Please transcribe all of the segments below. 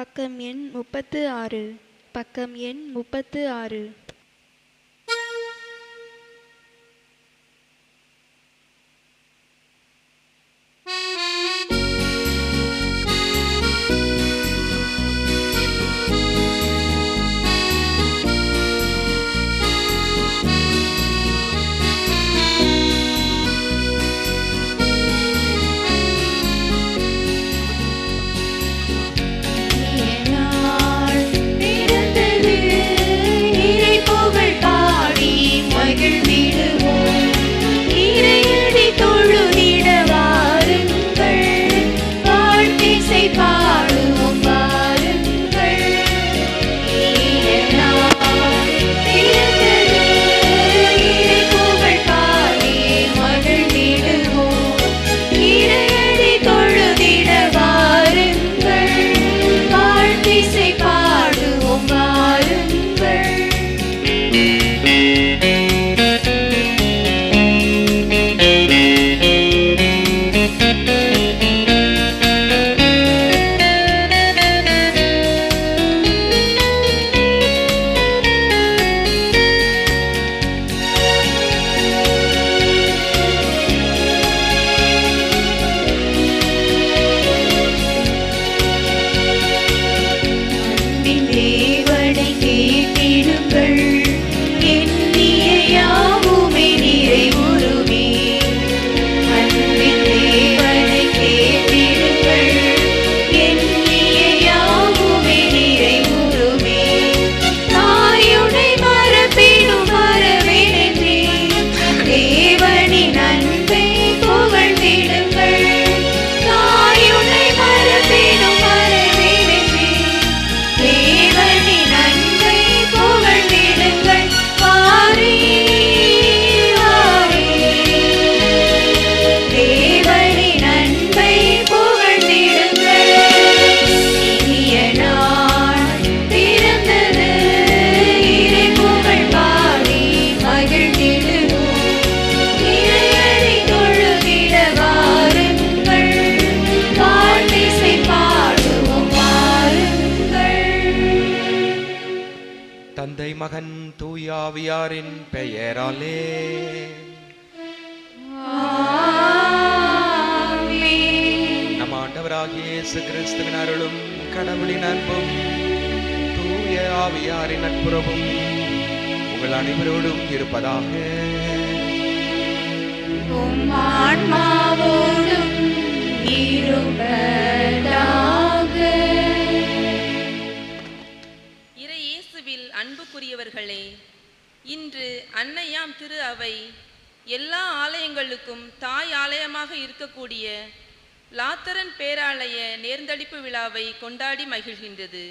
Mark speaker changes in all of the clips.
Speaker 1: பக்கம் எண் 36. பக்கம் எண் 36.
Speaker 2: தந்தை மகன் தூயாவியாரின் பெயராலே நம் ஆண்டவராகிய இயேசு கிறிஸ்துவின் அருளும் கடவுளின் அன்பும் தூய ஆவியாரின் நட்புறவும் உங்கள் அனைவரோடும் இருப்பதாக.
Speaker 3: அன்புக்குரியவர்களே, இன்று அன்னையாம் திரு அவை எல்லா ஆலயங்களுக்கும் தாய் ஆலயமாக இருக்கக்கூடிய லாத்தரன் பேராலய நேர்ந்தளிப்பு விழாவை கொண்டாடி மகிழ்கின்றது.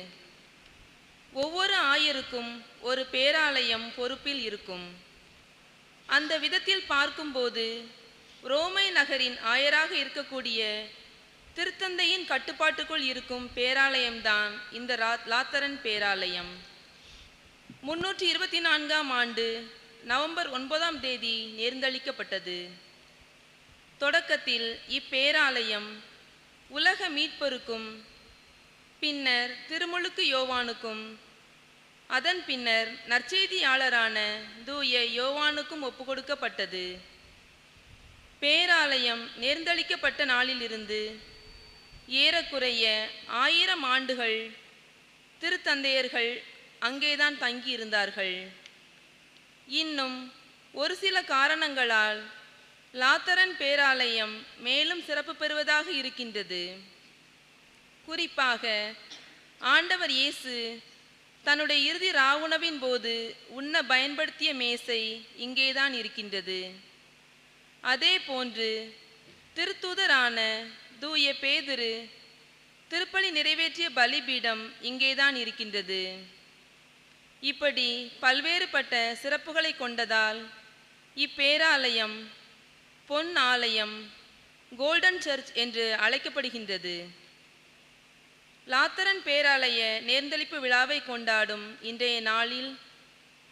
Speaker 3: ஒவ்வொரு ஆயருக்கும் ஒரு பேராலயம் பொறுப்பில் இருக்கும். அந்த விதத்தில் பார்க்கும்போது ரோமை நகரின் ஆயராக இருக்கக்கூடிய திருத்தந்தையின் கட்டுப்பாட்டுக்குள் இருக்கும் பேராலயம்தான் இந்த லாத்தரன் பேராலயம். 324ஆம் ஆண்டு நவம்பர் 9ஆம் தேதி நேர்ந்தளிக்கப்பட்டது. தொடக்கத்தில் இப்பேராலயம் உலக மீட்பருக்கும், பின்னர் திருமுழுக்கு யோவானுக்கும், அதன் பின்னர் நற்செய்தியாளரான தூய யோவானுக்கும் ஒப்புக்கொடுக்கப்பட்டது. பேராலயம் நேர்ந்தளிக்கப்பட்ட நாளிலிருந்து ஏறக்குறைய 1000 ஆண்டுகள் திருத்தந்தையர்கள் அங்கேதான் தங்கியிருந்தார்கள். இன்னும் ஒரு சில காரணங்களால் லாத்தரன் பேராலயம் மேலும் சிறப்பு பெறுவதாக இருக்கின்றது. குறிப்பாக ஆண்டவர் இயேசு தன்னுடைய இறுதி ராவுணவின் போது உண்ண பயன்படுத்திய மேசை இங்கேதான் இருக்கின்றது. அதே போன்று திருத்தூதரான தூய பேதுரு திருப்பலி நிறைவேற்றிய பலிபீடம் இங்கேதான் இருக்கின்றது. இப்படி பல்வேறுபட்ட சிறப்புகளை கொண்டதால் இப்பேராலயம் பொன் ஆலயம், கோல்டன் சர்ச் என்று அழைக்கப்படுகின்றது. லாத்தரன் பேராலய நேர்ந்தளிப்பு விழாவை கொண்டாடும் இன்றைய நாளில்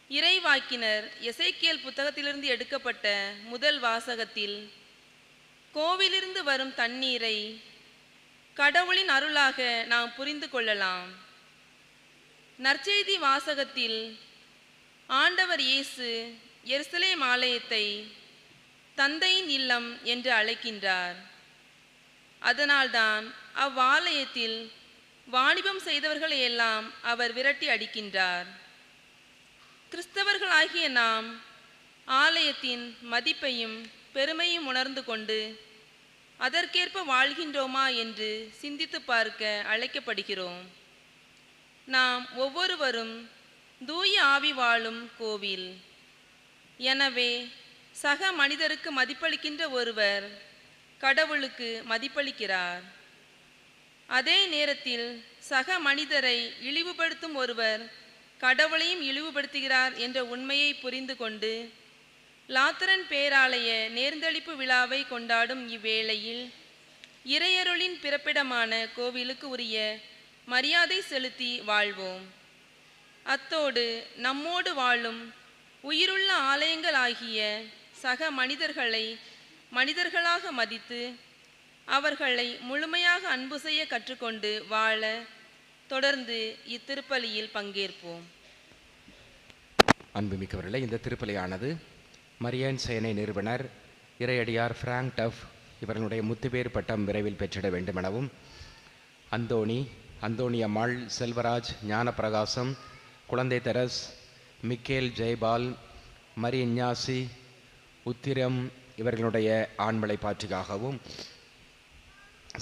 Speaker 3: இறைவாக்கினர் எசேக்கியேல் புத்தகத்திலிருந்து எடுக்கப்பட்ட முதல் வாசகத்தில் கோவிலிருந்து வரும் தண்ணீரை கடவுளின் அருளாக நாம் புரிந்து கொள்ளலாம். நற்செய்தி வாசகத்தில் ஆண்டவர் இயேசு எருசலேம் ஆலயத்தை தந்தையின் இல்லம் என்று அழைக்கின்றார். அதனால்தான் அவ்வாலயத்தில் வாணிபம் செய்தவர்களை எல்லாம் அவர் விரட்டி அடிக்கின்றார். கிறிஸ்தவர்களாகிய நாம் ஆலயத்தின் மதிப்பையும் பெருமையும் உணர்ந்து கொண்டு அதற்கேற்ப வாழ்கின்றோமா என்று சிந்தித்து பார்க்க அழைக்கப்படுகிறோம். நாம் ஒவ்வொருவரும் தூய ஆவி வாழும் கோவில். எனவே சக மனிதருக்கு மதிப்பளிக்கின்ற ஒருவர் கடவுளுக்கு மதிப்பளிக்கிறார். அதே நேரத்தில் சக மனிதரை இழிவுபடுத்தும் ஒருவர் கடவுளையும் இழிவுபடுத்துகிறார் என்ற உண்மையை புரிந்து கொண்டு லாத்தரன் பேராலய நேர்ந்தளிப்பு விழாவை கொண்டாடும் இவ்வேளையில் இறையருளின் பிறப்பிடமான கோவிலுக்கு உரிய மரியாதை செலுத்தி வாழ்வோம். அத்தோடு நம்மோடு வாழும் உயிருள்ள ஆலயங்கள் ஆகிய சக மனிதர்களை மனிதர்களாக மதித்து அவர்களை முழுமையாக அன்பு செய்ய கற்றுக்கொண்டு வாழ தொடர்ந்து இத்திருப்பலியில் பங்கேற்போம்.
Speaker 2: அன்புமிக்கவர்களே, இந்த திருப்பலியானது மரியன் சேனை நிறுவனர் இறையடியார் பிராங்க் டஃப் இவர்களுடைய முத்துப்பேர் பட்டம் விரைவில் பெற்றிட வேண்டுமெனவும், அந்தோணி அம்மாள், செல்வராஜ், ஞானப்பிரகாசம், குழந்தை தெரஸ், மிக்கேல் ஜெய்பால், மரி இஞ்ஞாசி, உத்திரம் இவர்களுடைய ஆண்மலை பாற்றுக்காகவும்,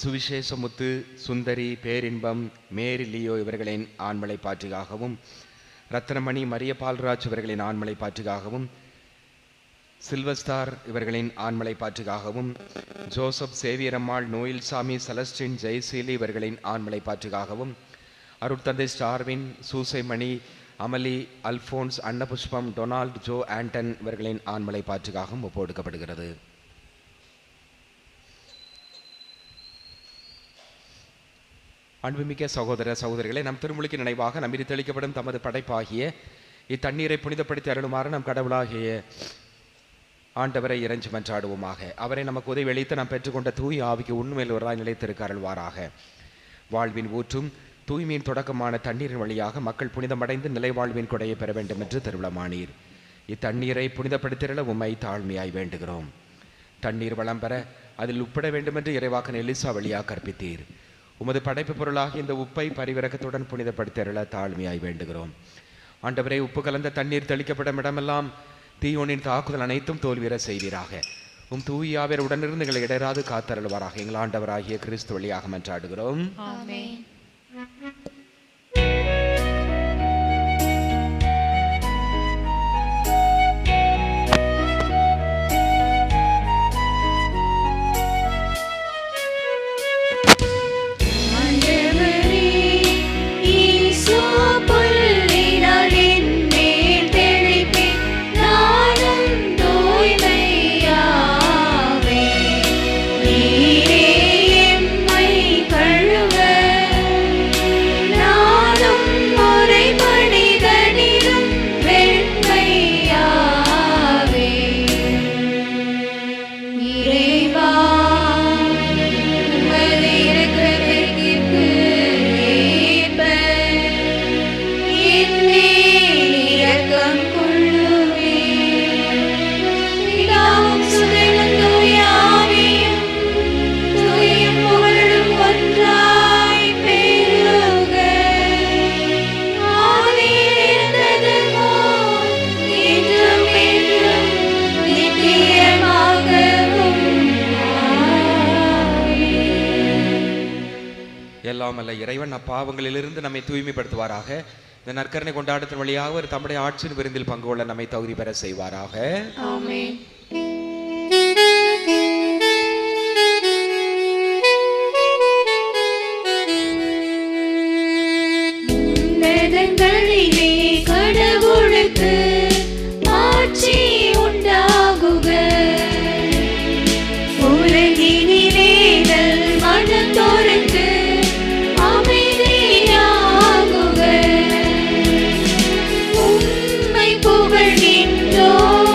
Speaker 2: சுவிசேஷமுத்து, சுந்தரி, பேரின்பம், மேரி லியோ இவர்களின் ஆண்மலை பாற்றுக்காகவும், ரத்னமணி, மரிய பால்ராஜ் இவர்களின் ஆண்மலை பாற்றுக்காகவும், சில்வஸ்டார் இவர்களின் ஆண்மலை பாற்றுக்காகவும், ஜோசப், சேவியரம்மாள், நோயில் சாமி, செலஸ்டின், ஜெய்சீலி இவர்களின் ஆண்மலை பாற்றுக்காகவும், அருட்தந்தை ஸ்டார்வின், சூசைமணி, அமலி, அல்போன்ஸ், அன்னபுஷ்பம், டொனால்ட், ஜோ ஆண்டன் இவர்களின் ஆண்மலை பாற்றுக்காகவும் ஒப்புக்கொடுக்கப்படுகிறது. அன்புமிக்க சகோதர சகோதரிகளை, நம் திருமுழுக்கு நினைவாக நம்மில் தெளிக்கப்படும் தமது படைப்பாகிய இத்தண்ணீரை புனிதப்படுத்தி அருளுமாறு நம் கடவுளாகிய ஆண்டவரை இறைஞ்சி மன்றாடுவோமாக. அவரை நமக்கு உதவி அளித்து நாம் பெற்றுக்கொண்ட தூய் ஆவிக்கு உண்மையில் ஒருவராய் நிலைத்திருக்க அருள்வாராக. வாழ்வின் ஊற்றும் தூய்மையின் தொடக்கமான தண்ணீரின் வழியாக மக்கள் புனிதமடைந்து நிலைவாழ்வின் கொடையை பெற வேண்டும் என்று திருவிழமானீர். இத்தண்ணீரை புனிதப்படுத்திட உம்மை தாழ்மையாய் வேண்டுகிறோம். தண்ணீர் வளம் பெற அதில் உப்பிட வேண்டும் என்று இறைவாக்கன் எலிசா வழியாக கற்பித்தீர். உமது படைப்பு பொருளாக இந்த உப்பை பரிவிறக்கத்துடன் புனிதப்படுத்திட தாழ்மையாய் வேண்டுகிறோம். ஆண்டவரே, உப்பு கலந்த தண்ணீர் தெளிக்கப்படும் இடமெல்லாம் தீயோனின் தாக்குதல் அனைத்தும் தோல்வியற செய்வீராக. தூயாவியர் உடனிருந்து எங்களை இடராது காத்தருள்வாராக. எங்கள் ஆண்டவராகிய கிறிஸ்து வழியாக மன்றாடுகிறோம்.
Speaker 1: ஆமென்.
Speaker 2: இறைவன் அப்பாவங்களிலிருந்து நம்மை தூய்மைப்படுத்துவாராக. இந்த நற்கரணை கொண்டாட்டத்தின் வழியாக ஒரு தம்முடைய ஆட்சியின் விருந்தில் பங்கு கொள்ள நம்மை தகுதி பெற செய்வாராக.
Speaker 1: ஆமென்.
Speaker 4: உன்னதங்களிலே கடவுளுக்கு ஆட்சி உண்டாகுக. உலகினிலே நல் மனம் தோறுக்கு அமைதியாகுக. உம்மை புகழ்கின்றோம்,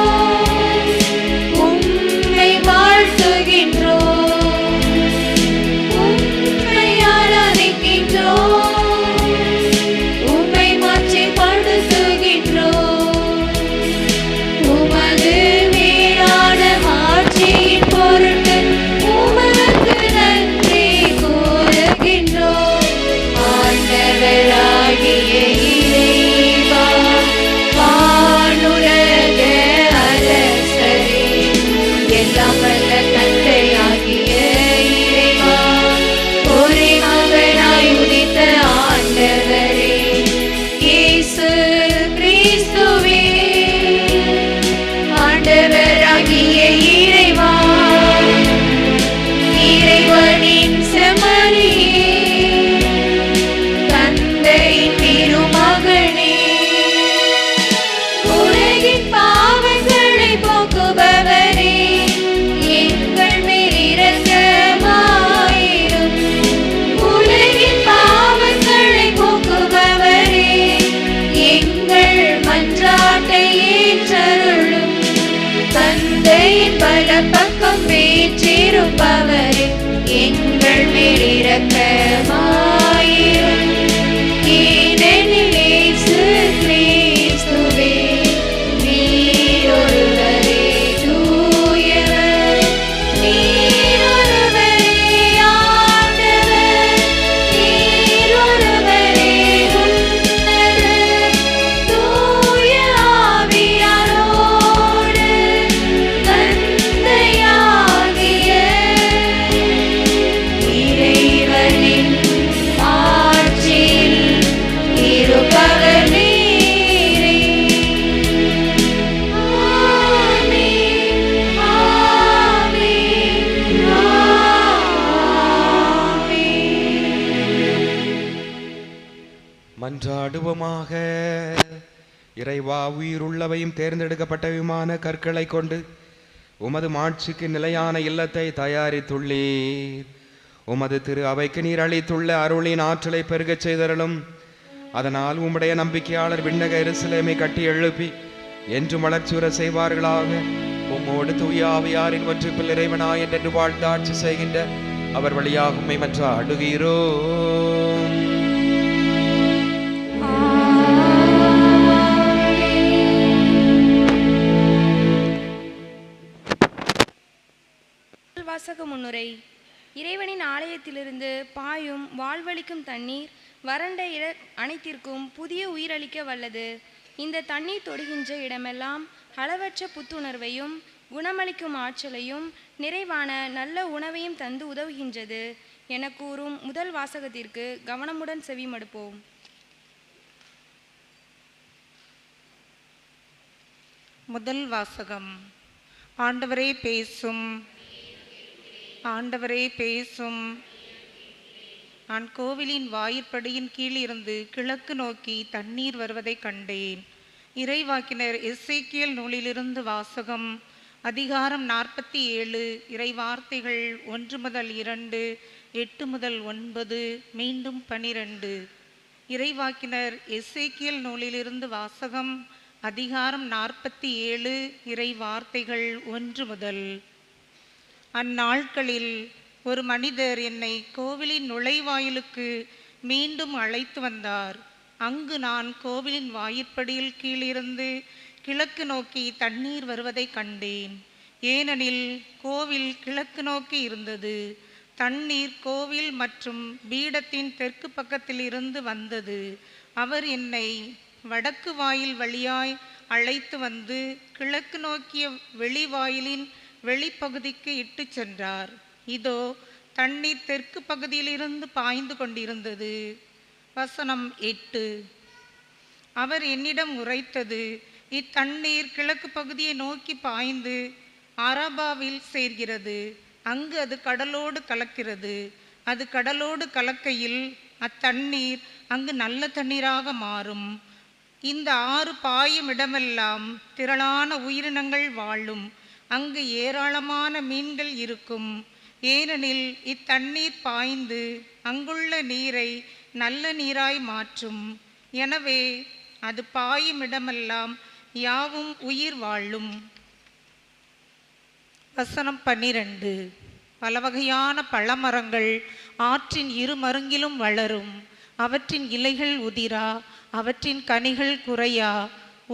Speaker 4: இருப்பவரே எங்கள் மேல் இரக்கமாயிரும். ஏனெனில் இயேசு கிறிஸ்துவே நீர் ஒருவரே தூயவர், நீர் ஒருவரே ஆண்டவர், நீர் ஒருவரே உன்னதர். தூய ஆவியாரோடு தந்தையாகிய இறைவனின் ஆட்சியில் இருப்பவர் நீரே. ஆமென், ஆமென், ஆமென்.
Speaker 2: மன்றாடுவோமாக. இறைவா, உயிருள்ளவையும் தேர்ந்தெடுக்கப்பட்டவையுமான கற்களை கொண்டு உமது மாட்சிக்கு நிலையான இல்லத்தை தயாரித்துள்ளீர். உமது திரு அவைக்கு நீர் அளித்துள்ள அருளின் ஆற்றலை பெருகச் செய்தருளும். அதனால் உம்முடைய நம்பிக்கையாளர் விண்ணக எருசலேமை கட்டி எழுப்பி என்று வளர்ச்சியுற செய்வார்களாக. உம்மோடு தூய ஆவியாரின் ஒன்றிப்பில் இறைவனாய் என்று வாழ்ந்து ஆட்சி செய்கின்ற அவர் வழியாக உம்மை மன்றாடுகிறோம்.
Speaker 5: வாசக முன்னுரை. இறைவனின் ஆலயத்திலிருந்து பாயும் வாழ்வளிக்கும் தண்ணீர் வறண்ட அனைத்திற்கும் புதிய உயிரளிக்க வல்லது. இந்த தண்ணீர் தொடுகின்ற இடமெல்லாம் அளவற்ற புத்துணர்வையும் குணமளிக்கும் ஆற்றலையும் நிறைவான நல்ல உணவையும் தந்து உதவுகின்றது என கூறும் முதல் வாசகத்திற்கு கவனமுடன் செவிமடுப்போம்.
Speaker 6: முதல் வாசகம். ஆண்டவரே பேசும், ஆண்டவரே பேசும். நான் கோவிலின் வாயிற்படியின் கீழிருந்து கிழக்கு நோக்கி தண்ணீர் வருவதை கண்டேன். இறைவாக்கினர் எசேக்கியேல் நூலிலிருந்து வாசகம். அதிகாரம் 47, இறைவார்த்தைகள் 1 முதல் 2, 8 முதல் 9, மீண்டும் 12. இறைவாக்கினர் எசேக்கியேல் நூலிலிருந்து வாசகம். அதிகாரம் 47, இறைவார்த்தைகள் 1 முதல். அந்நாட்களில் ஒரு மனிதர் என்னை கோவிலின் நுழைவாயிலுக்கு மீண்டும் அழைத்து வந்தார். அங்கு நான் கோவிலின் வாயிற்படியில் கீழிருந்து கிழக்கு நோக்கி தண்ணீர் வருவதை கண்டேன். ஏனெனில் கோவில் கிழக்கு நோக்கி இருந்தது. தண்ணீர் கோவில் மற்றும் பீடத்தின் தெற்கு பக்கத்தில் இருந்து வந்தது. அவர் என்னை வடக்கு வாயில் வழியாய் அழைத்து வந்து கிழக்கு நோக்கிய வெளிவாயிலின் வெளிப்பகுதிக்கு இட்டு சென்றார். இதோ தண்ணீர் தெற்கு பகுதியிலிருந்து பாய்ந்து கொண்டிருந்தது. வசனம் 8. அவர் என்னிடம் உரைத்தது, இத்தண்ணீர் கிழக்கு பகுதியை நோக்கி பாய்ந்து அரபாவில் சேர்கிறது. அங்கு அது கடலோடு கலக்கிறது. அது கடலோடு கலக்கையில் அத்தண்ணீர் அங்கு நல்ல தண்ணீராக மாறும். இந்த ஆறு பாயும் இடமெல்லாம் திரளான உயிரினங்கள் வாழும். அங்கு ஏராளமான மீன்கள் இருக்கும். ஏனெனில் இத்தண்ணீர் பாய்ந்து அங்குள்ள நீரை நல்ல நீராய் மாற்றும். எனவே அது பாயும் இடமெல்லாம் யாவும் உயிர் வாழும். வசனம் 12. பல வகையான பழமரங்கள் ஆற்றின் இரு மருங்கிலும் வளரும். அவற்றின் இலைகள் உதிரா, அவற்றின் கனிகள் குறையா.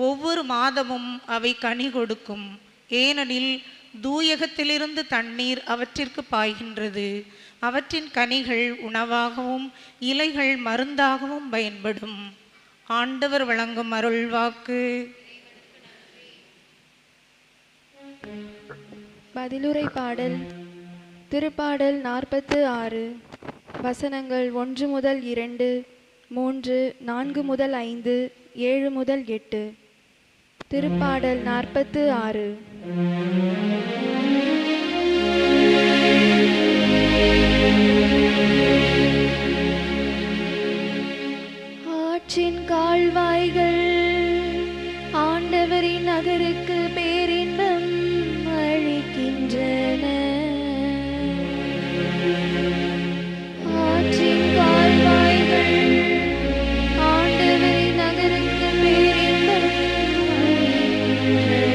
Speaker 6: ஒவ்வொரு மாதமும் அவை கனி கொடுக்கும். ஏனெனில் தூயகத்திலிருந்து தண்ணீர் அவற்றிற்கு பாய்கின்றது. அவற்றின் கனிகள் உணவாகவும் இலைகள் மருந்தாகவும் பயன்படும். ஆண்டவர் வழங்கும் அருள்வாக்கு.
Speaker 1: பதிலுரை பாடல். திருப்பாடல் 46. வசனங்கள் 1 முதல் 2, 3, 4 முதல் 5, 7 முதல் 8. திருப்பாடல் 46. ஆற்றின் கால்வாய்கள் ஆண்டவரின் நகருக்கு பேரின்பம் அளிக்கின்றன. ஆற்றின் கால்வாய்கள் ஆண்டவரின் நகருக்கு பேரின்பம் அளிக்கின்றன.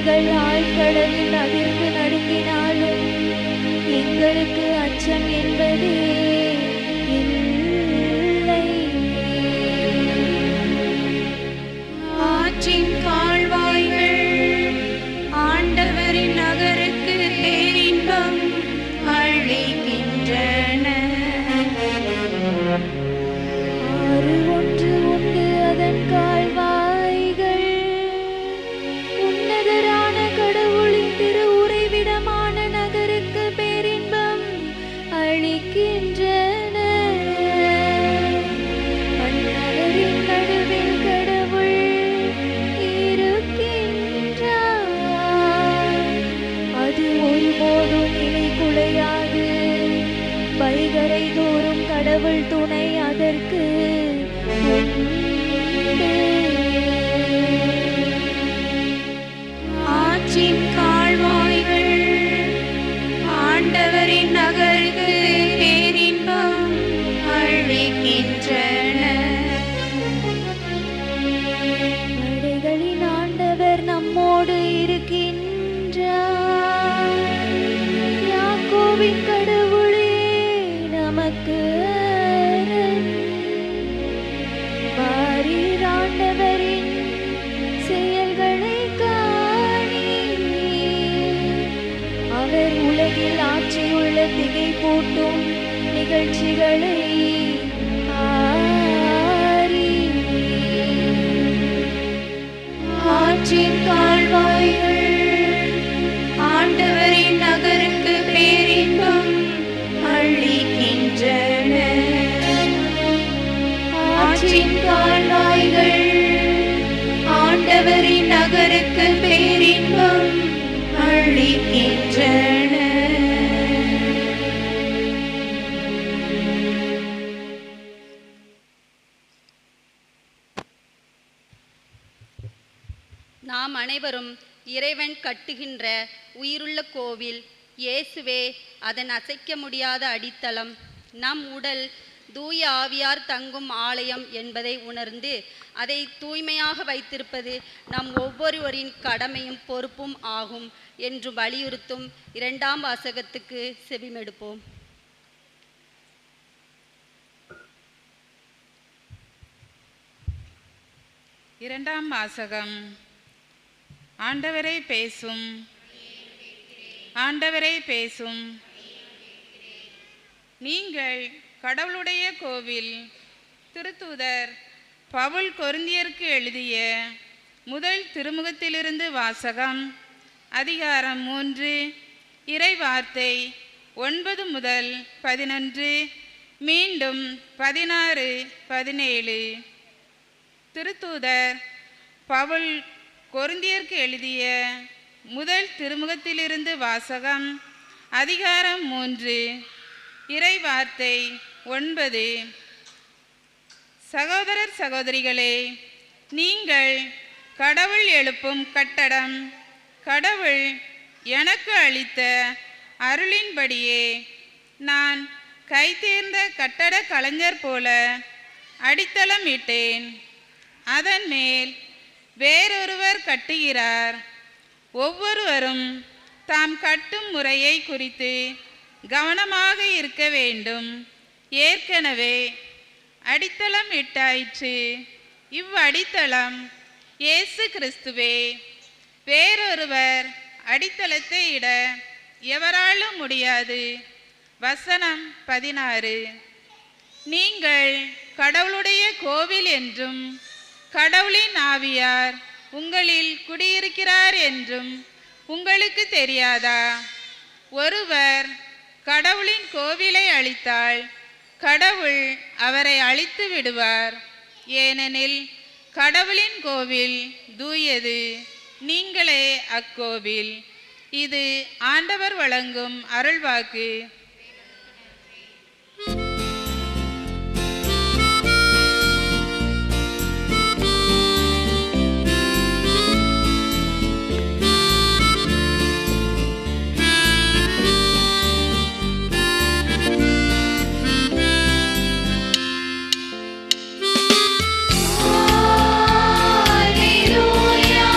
Speaker 1: மலைகள் ஆழ்கடலில் அதிர்ந்து நடுங்கினாலும் எங்களுக்கு அச்சம் என்பதே இல்லை.
Speaker 4: ஆற்றின் கால்வாய்கள் ஆண்டவரின் நகருக்கு பேரின்பம் அளிக்கின்றன.
Speaker 1: ஆறு ஒன்று உண்டு அதன் கால்வாய்கள் உன்னதரான கடவுளின் திரு உறைவிடமான நகருக்கு பேரின்பம் அளிக்கின்றன. அந்நகரின் நடுவில் கடவுள் இருக்கின்றார். அது ஒருபோதும் நிலை குலையாது. வைகரை தோறும் கடவுள் துணை அதற்கு உண்டு.
Speaker 4: ஆற்றின் கால்வாய்கள் ஆண்டவரின் நகருக்கு பேரின்பம் அளிக்கின்றன.
Speaker 1: படைகளின் ஆண்டவர் நம்மோடு இருக்கின்றார். யாக்கோபின் கடவுளே நமக்கு அரண். வாரீர் ஆண்டவரின் செயல்களை காணீர். அவர் உலகில் ஆற்றியுள்ள திகைப்பூட்டும் நிகழ்ச்சிகளை ஆரீர்.
Speaker 4: ஆற்றின் கால்வாய்கள் ஆண்டவரின் நகருக்கு பேரின்பம் அளிக்கின்றன. ஆற்றின் கால்வாய்கள் ஆண்டவரின் நகருக்கு பேரின்பம் அளிக்கின்றன.
Speaker 7: நாம் அனைவரும் இறைவன் கட்டுகின்ற உயிருள்ள கோவில். இயேசுவே அதன் அசைக்க முடியாத அடித்தளம். நம் உடல் தூய ஆவியார் தங்கும் ஆலயம் என்பதை உணர்ந்து அதை தூய்மையாக வைத்திருப்பது நம் ஒவ்வொருவரின் கடமையும் பொறுப்பும் ஆகும் என்று வலியுறுத்தும் இரண்டாம் வாசகத்துக்கு செவிமெடுப்போம்.
Speaker 8: இரண்டாம் வாசகம். ஆண்டவரே பேசும், ஆண்டவரே பேசும். நீங்கள் கடவுளுடைய கோவில். திருத்தூதர் பவுல் கொரிந்தியருக்கு எழுதிய முதல் திருமுகத்திலிருந்து வாசகம். அதிகாரம் 3 இறை வார்த்தை 9 முதல் 11 மீண்டும் 16 17. திருத்தூதர் பவுல் கொரிந்தியருக்கு எழுதிய முதல் திருமுகத்திலிருந்து வாசகம். அதிகாரம் 3 இறை வார்த்தை 9. சகோதரர் சகோதரிகளே, நீங்கள் கடவுள் எழுப்பும் கட்டடம், கடவுள் எனக்கு அளித்த அருளின்படியே நான் கைதேர்ந்த கட்டட கலைஞர் போல அடித்தளம் இட்டேன். அதன் மேல் வேறொருவர் கட்டுகிறார். ஒவ்வொருவரும் தாம் கட்டும் முறையை குறித்து கவனமாக இருக்க வேண்டும். ஏற்கனவே அடித்தளம் இட்டாயிற்று. இவ்வடித்தளம் இயேசு கிறிஸ்துவே. வேறொருவர் அடித்தளத்தை இட எவராலும் முடியாது. வசனம் 16. நீங்கள் கடவுளுடைய கோவில் என்றும் கடவுளின் ஆவியார் உங்களில் குடியிருக்கிறார் என்றும் உங்களுக்கு தெரியாதா? ஒருவர் கடவுளின் கோவிலை அழித்தால் கடவுள் அவரை அழித்து விடுவார். ஏனெனில் கடவுளின் கோவில் தூயது, நீங்களே அக்கோவில். இது ஆண்டவர் வழங்கும் அருள்வாக்கு.
Speaker 4: Alleluia.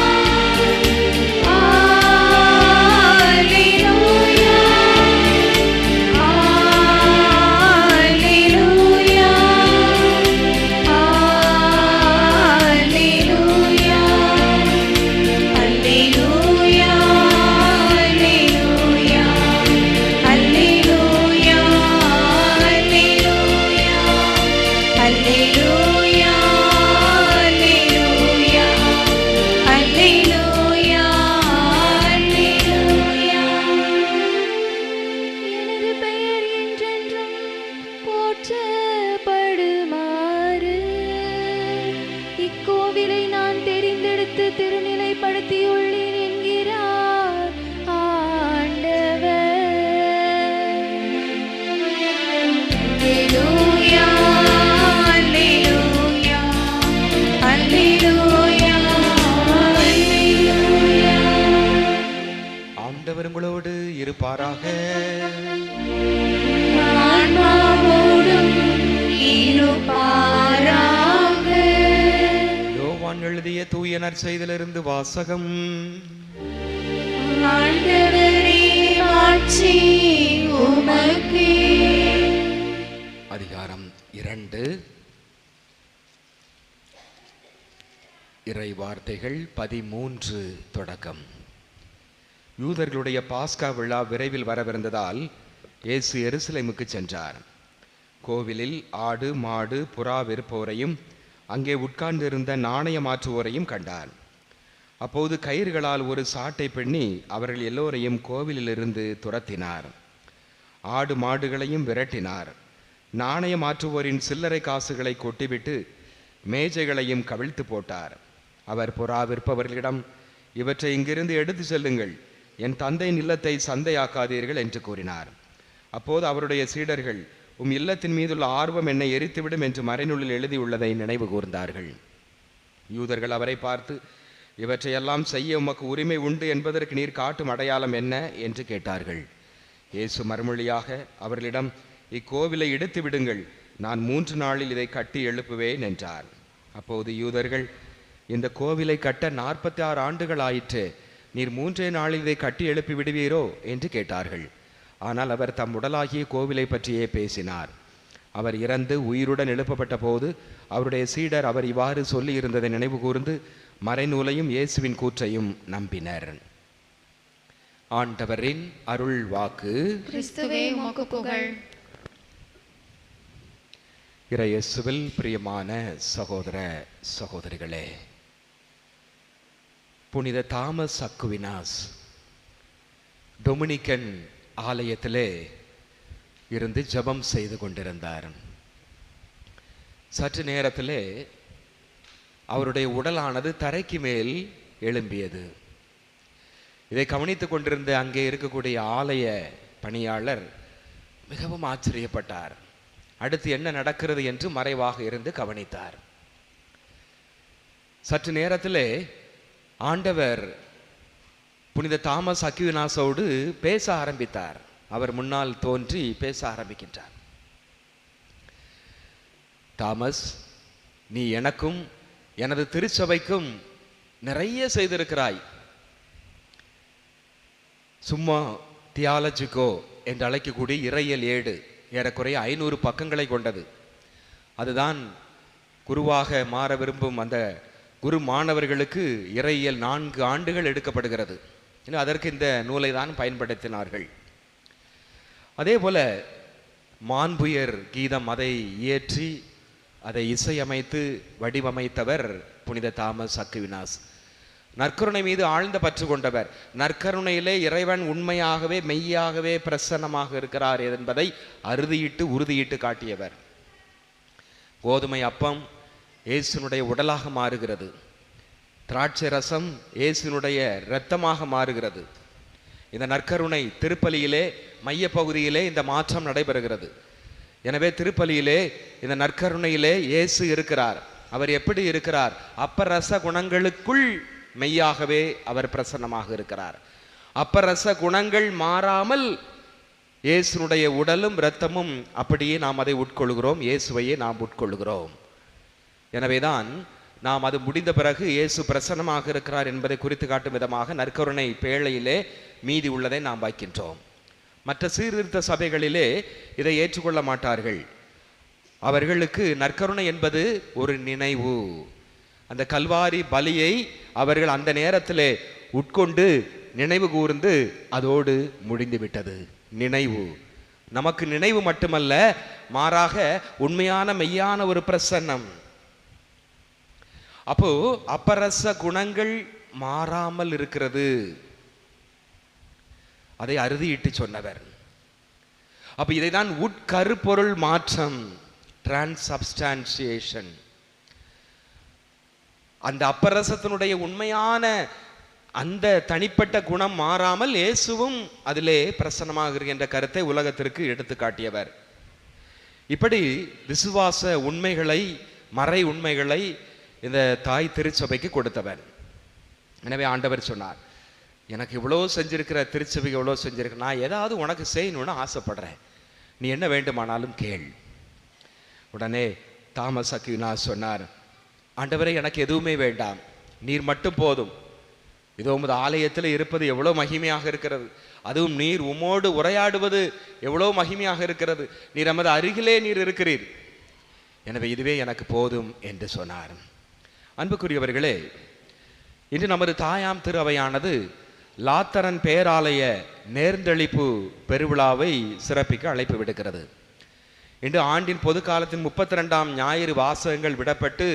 Speaker 2: இருப்பாராக.
Speaker 4: ஆன்மாவோடும் இருப்பாராக.
Speaker 2: யோவான் எழுதிய தூய நற்செய்தியிலிருந்து வாசகம்.
Speaker 4: ஆண்டவரே, ஆட்சி உமக்கே.
Speaker 2: அதிகாரம் 2, இறை வார்த்தைகள் 13 தொடக்கம். யூதர்களுடைய பாஸ்கா விழா விரைவில் வரவிருந்ததால் இயேசு எருசலேமுக்கு சென்றார். கோவிலில் ஆடு மாடு புறா விற்போரையும் அங்கே உட்கார்ந்திருந்த நாணய மாற்றுவோரையும் கண்டார். அப்போது கயிறுகளால் ஒரு சாட்டை பின்னி அவர்கள் எல்லோரையும் கோவிலிலிருந்து துரத்தினார். ஆடு மாடுகளையும் விரட்டினார். நாணய மாற்றுவோரின் சில்லறை காசுகளை கொட்டிவிட்டு மேஜைகளையும் கவிழ்த்து போட்டார். அவர் புறா விற்பவர்களிடம், இவற்றை இங்கிருந்து எடுத்து செல்லுங்கள், என் தந்தையின் இல்லத்தை சந்தையாக்காதீர்கள் என்று கூறினார். அப்போது அவருடைய சீடர்கள், உம் இல்லத்தின் மீதுள்ள ஆர்வம் என்னை எரித்துவிடும் என்று மறைநூலில் எழுதியுள்ளதை நினைவு கூர்ந்தார்கள். யூதர்கள் அவரை பார்த்து, இவற்றையெல்லாம் செய்ய உமக்கு உரிமை உண்டு என்பதற்கு நீர் காட்டும் அடையாளம் என்ன என்று கேட்டார்கள். இயேசு மறுமொழியாக அவர்களிடம், இக்கோவிலை இடித்து விடுங்கள், நான் 3 நாளில் இதை கட்டி எழுப்புவேன் என்றார். அப்போது யூதர்கள், இந்த கோவிலை கட்ட 46 ஆண்டுகள் ஆயிற்று, நீர் 3 நாளில் இதை கட்டி எழுப்பி விடுவீரோ என்று கேட்டார்கள். ஆனால் அவர் தம் உடலாகிய கோவிலை பற்றியே பேசினார். அவர் இறந்து உயிருடன் எழுப்பப்பட்ட போது அவருடைய சீடர் அவர் இவ்வாறு சொல்லி இருந்ததை நினைவு கூர்ந்து மறைநூலையும் இயேசுவின் கூற்றையும் நம்பினர். ஆண்டவரின் அருள் வாக்கு.
Speaker 4: கிறிஸ்துவே உமக்கு புகழ்.
Speaker 2: இறையேசுவில் பிரியமான சகோதர சகோதரிகளே, புனித தாமஸ் அக்குவினாஸ் டொமினிக்கன் ஆலயத்திலே இருந்து ஜெபம் செய்து கொண்டிருந்தார். சற்று நேரத்திலே அவருடைய உடலானது தரைக்கு மேல் எழும்பியது. இதை கவனித்துக் கொண்டிருந்த அங்கே இருக்கக்கூடிய ஆலய பணியாளர் மிகவும் ஆச்சரியப்பட்டார். அடுத்து என்ன நடக்கிறது என்று மறைவாக இருந்து கவனித்தார். சற்று நேரத்திலே ஆண்டவர் புனித தாமஸ் அக்வினாஸோடு பேச ஆரம்பித்தார். அவர் முன்னால் தோன்றி பேச ஆரம்பிக்கின்றார். தாமஸ், நீ எனக்கும் எனது திருச்சபைக்கும் நிறைய செய்திருக்கிறாய். சும்மா தியாலஜிகோ என்று அழைக்கக்கூடிய இறையியல் ஏடு ஏறக்குறைய 500 பக்கங்களை கொண்டது. அதுதான் குருவாக மாற விரும்பும் அந்த குரு மாணவர்களுக்கு இறையியல் 4 ஆண்டுகள் எடுக்கப்படுகிறது. இன்னும் அதற்கு இந்த நூலை தான் பயன்படுத்தினார்கள். அதே போல மாண்புயர் கீதம் அதை இயற்றி அதை இசையமைத்து வடிவமைத்தவர் புனித தாமஸ் அக்வினாஸ். நற்கருணை மீது ஆழ்ந்த பற்று கொண்டவர். நற்கருணையிலே இறைவன் உண்மையாகவே மெய்யாகவே பிரசன்னமாக இருக்கிறார் என்பதை அறுதியிட்டு உறுதியிட்டு காட்டியவர். கோதுமை அப்பம் இயேசுனுடைய உடலாக மாறுகிறது. திராட்சை ரசம் இயேசுனுடைய இரத்தமாக மாறுகிறது. இந்த நற்கருணை திருப்பலியிலே மைய பகுதியிலே இந்த மாற்றம் நடைபெறுகிறது. எனவே திருப்பலியிலே இந்த நற்கருணையிலே இயேசு இருக்கிறார். அவர் எப்படி இருக்கிறார்? அப்பரச குணங்களுக்குள் மெய்யாகவே அவர் பிரசன்னமாக இருக்கிறார். அப்பரச குணங்கள் மாறாமல் இயேசுனுடைய உடலும் இரத்தமும் அப்படியே நாம் அதை உட்கொள்கிறோம். இயேசுவையே நாம் உட்கொள்கிறோம். எனவேதான் நாம் அது முடிந்த பிறகு இயேசு பிரசன்னமாக இருக்கிறார் என்பதை குறித்து காட்டும் விதமாக நற்கருணை பேழையிலே மீதி உள்ளதை நாம் வைக்கின்றோம். மற்ற சீர்திருத்த சபைகளிலே இதை ஏற்றுக்கொள்ள மாட்டார்கள். அவர்களுக்கு நற்கருணை என்பது ஒரு நினைவு. அந்த கல்வாரி பலியை அவர்கள் அந்த நேரத்திலே உட்கொண்டு நினைவு கூர்ந்து அதோடு முடிந்து விட்டது. நினைவு நமக்கு நினைவு மட்டுமல்ல, மாறாக உண்மையான மெய்யான ஒரு பிரசன்னம். அப்போ அப்பரச குணங்கள் மாறாமல் இருக்கிறது. அதை அறுதியிட்டு சொன்னவர். அப்ப இதைதான் உட்கருப்பொருள் மாற்றம், டிரான்ஸ்சப்ஸ்டான்சியேஷன். அந்த அப்பரசத்தினுடைய உண்மையான அந்த தனிப்பட்ட குணம் மாறாமல் இயேசுவும் அதிலே பிரசன்னமாக என்ற கருத்தை உலகத்திற்கு எடுத்து காட்டியவர். இப்படி விசுவாச உண்மைகளை, மறை உண்மைகளை இந்த தாய் திருச்சபைக்கு கொடுத்தவர். எனவே ஆண்டவர் சொன்னார், எனக்கு இவ்வளோ செஞ்சிருக்கிற, திருச்சபைக்கு இவ்வளோ செஞ்சிருக்க, நான் ஏதாவது உனக்கு செய்யணும்னு ஆசைப்படுறேன், நீ என்ன வேண்டுமானாலும் கேள். உடனே தாமஸ் அக்வினாஸ் சொன்னார், ஆண்டவரே எனக்கு எதுவுமே வேண்டாம், நீர் மட்டும் போதும். இதோ உமது ஆலயத்தில் இருப்பது எவ்வளோ மகிமையாக இருக்கிறது, அதுவும் நீர் உம்மோடு உரையாடுவது எவ்வளோ மகிமையாக இருக்கிறது, நீர் நமது அருகிலே நீர் இருக்கிறீர், எனவே இதுவே எனக்கு போதும் என்று சொன்னார். அன்புக்குரியவர்களே, இன்று நமது தாயாம் திரு அவையானது லாத்தரன் பேராலய நேர்ந்தளிப்பு பெருவிழாவை சிறப்பிக்க அழைப்பு விடுக்கிறது. இன்று ஆண்டின் பொது காலத்தின் 32ஆம் ஞாயிறு வாசகங்கள் விடப்பட்டு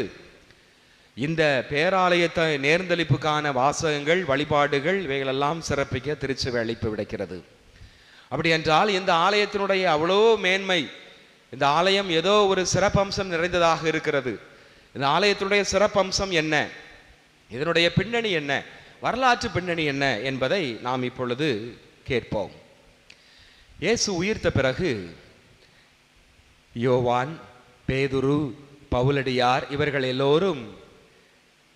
Speaker 2: இந்த பேராலயத்தை நேர்ந்தளிப்புக்கான வாசகங்கள், வழிபாடுகள் இவைகளெல்லாம் சிறப்பிக்க திருச்சபை அழைப்பு விடுக்கிறது. அப்படி என்றால் இந்த ஆலயத்தினுடைய அவ்வளோ மேன்மை, இந்த ஆலயம் ஏதோ ஒரு சிறப்பம்சம் நிறைந்ததாக இருக்கிறது. இந்த ஆலயத்தினுடைய சிறப்பம்சம் என்ன, இதனுடைய பின்னணி என்ன, வரலாற்று பின்னணி என்ன என்பதை நாம் இப்பொழுது கேட்போம். இயேசு உயிர்த்த பிறகு யோவான், பேதுரு, பவுலடியார் இவர்கள் எல்லோரும்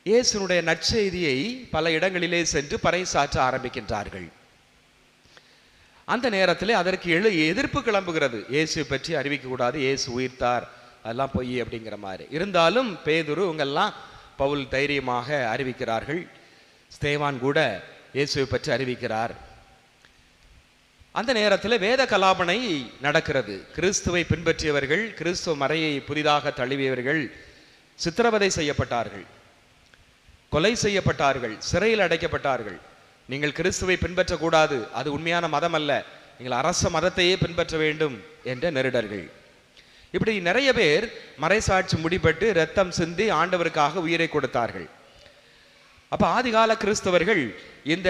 Speaker 2: இயேசுனுடைய நற்செய்தியை பல இடங்களிலே சென்று பறைசாற்ற ஆரம்பிக்கின்றார்கள். அந்த நேரத்தில் அதற்கு எதிர்ப்பு கிளம்புகிறது. இயேசு பற்றி அறிவிக்கக்கூடாது, இயேசு உயிர்த்தார், அதெல்லாம் பொய் அப்படிங்கிற மாதிரி. இருந்தாலும் பேதுரு இவங்கெல்லாம் பவுல் தைரியமாக அறிவிக்கிறார்கள். ஸ்தேவான் கூட இயேசுவை பற்றி அறிவிக்கிறார். அந்த நேரத்தில் வேத கலாபனை நடக்கிறது. கிறிஸ்துவை பின்பற்றியவர்கள், கிறிஸ்துவ மறையை புதிதாக தழுவியவர்கள் சித்திரவதை செய்யப்பட்டார்கள், கொலை செய்யப்பட்டார்கள், சிறையில் அடைக்கப்பட்டார்கள். நீங்கள் கிறிஸ்துவை பின்பற்றக்கூடாது, அது உண்மையான மதம் அல்ல, நீங்கள் அரச மதத்தையே பின்பற்ற வேண்டும் என்ற நெருடர்கள். இப்படி நிறைய பேர் மறைசாட்சி முடிபட்டு இரத்தம் சிந்தி ஆண்டவருக்காக உயிரை கொடுத்தார்கள். அப்ப ஆதிகால கிறிஸ்தவர்கள் இந்த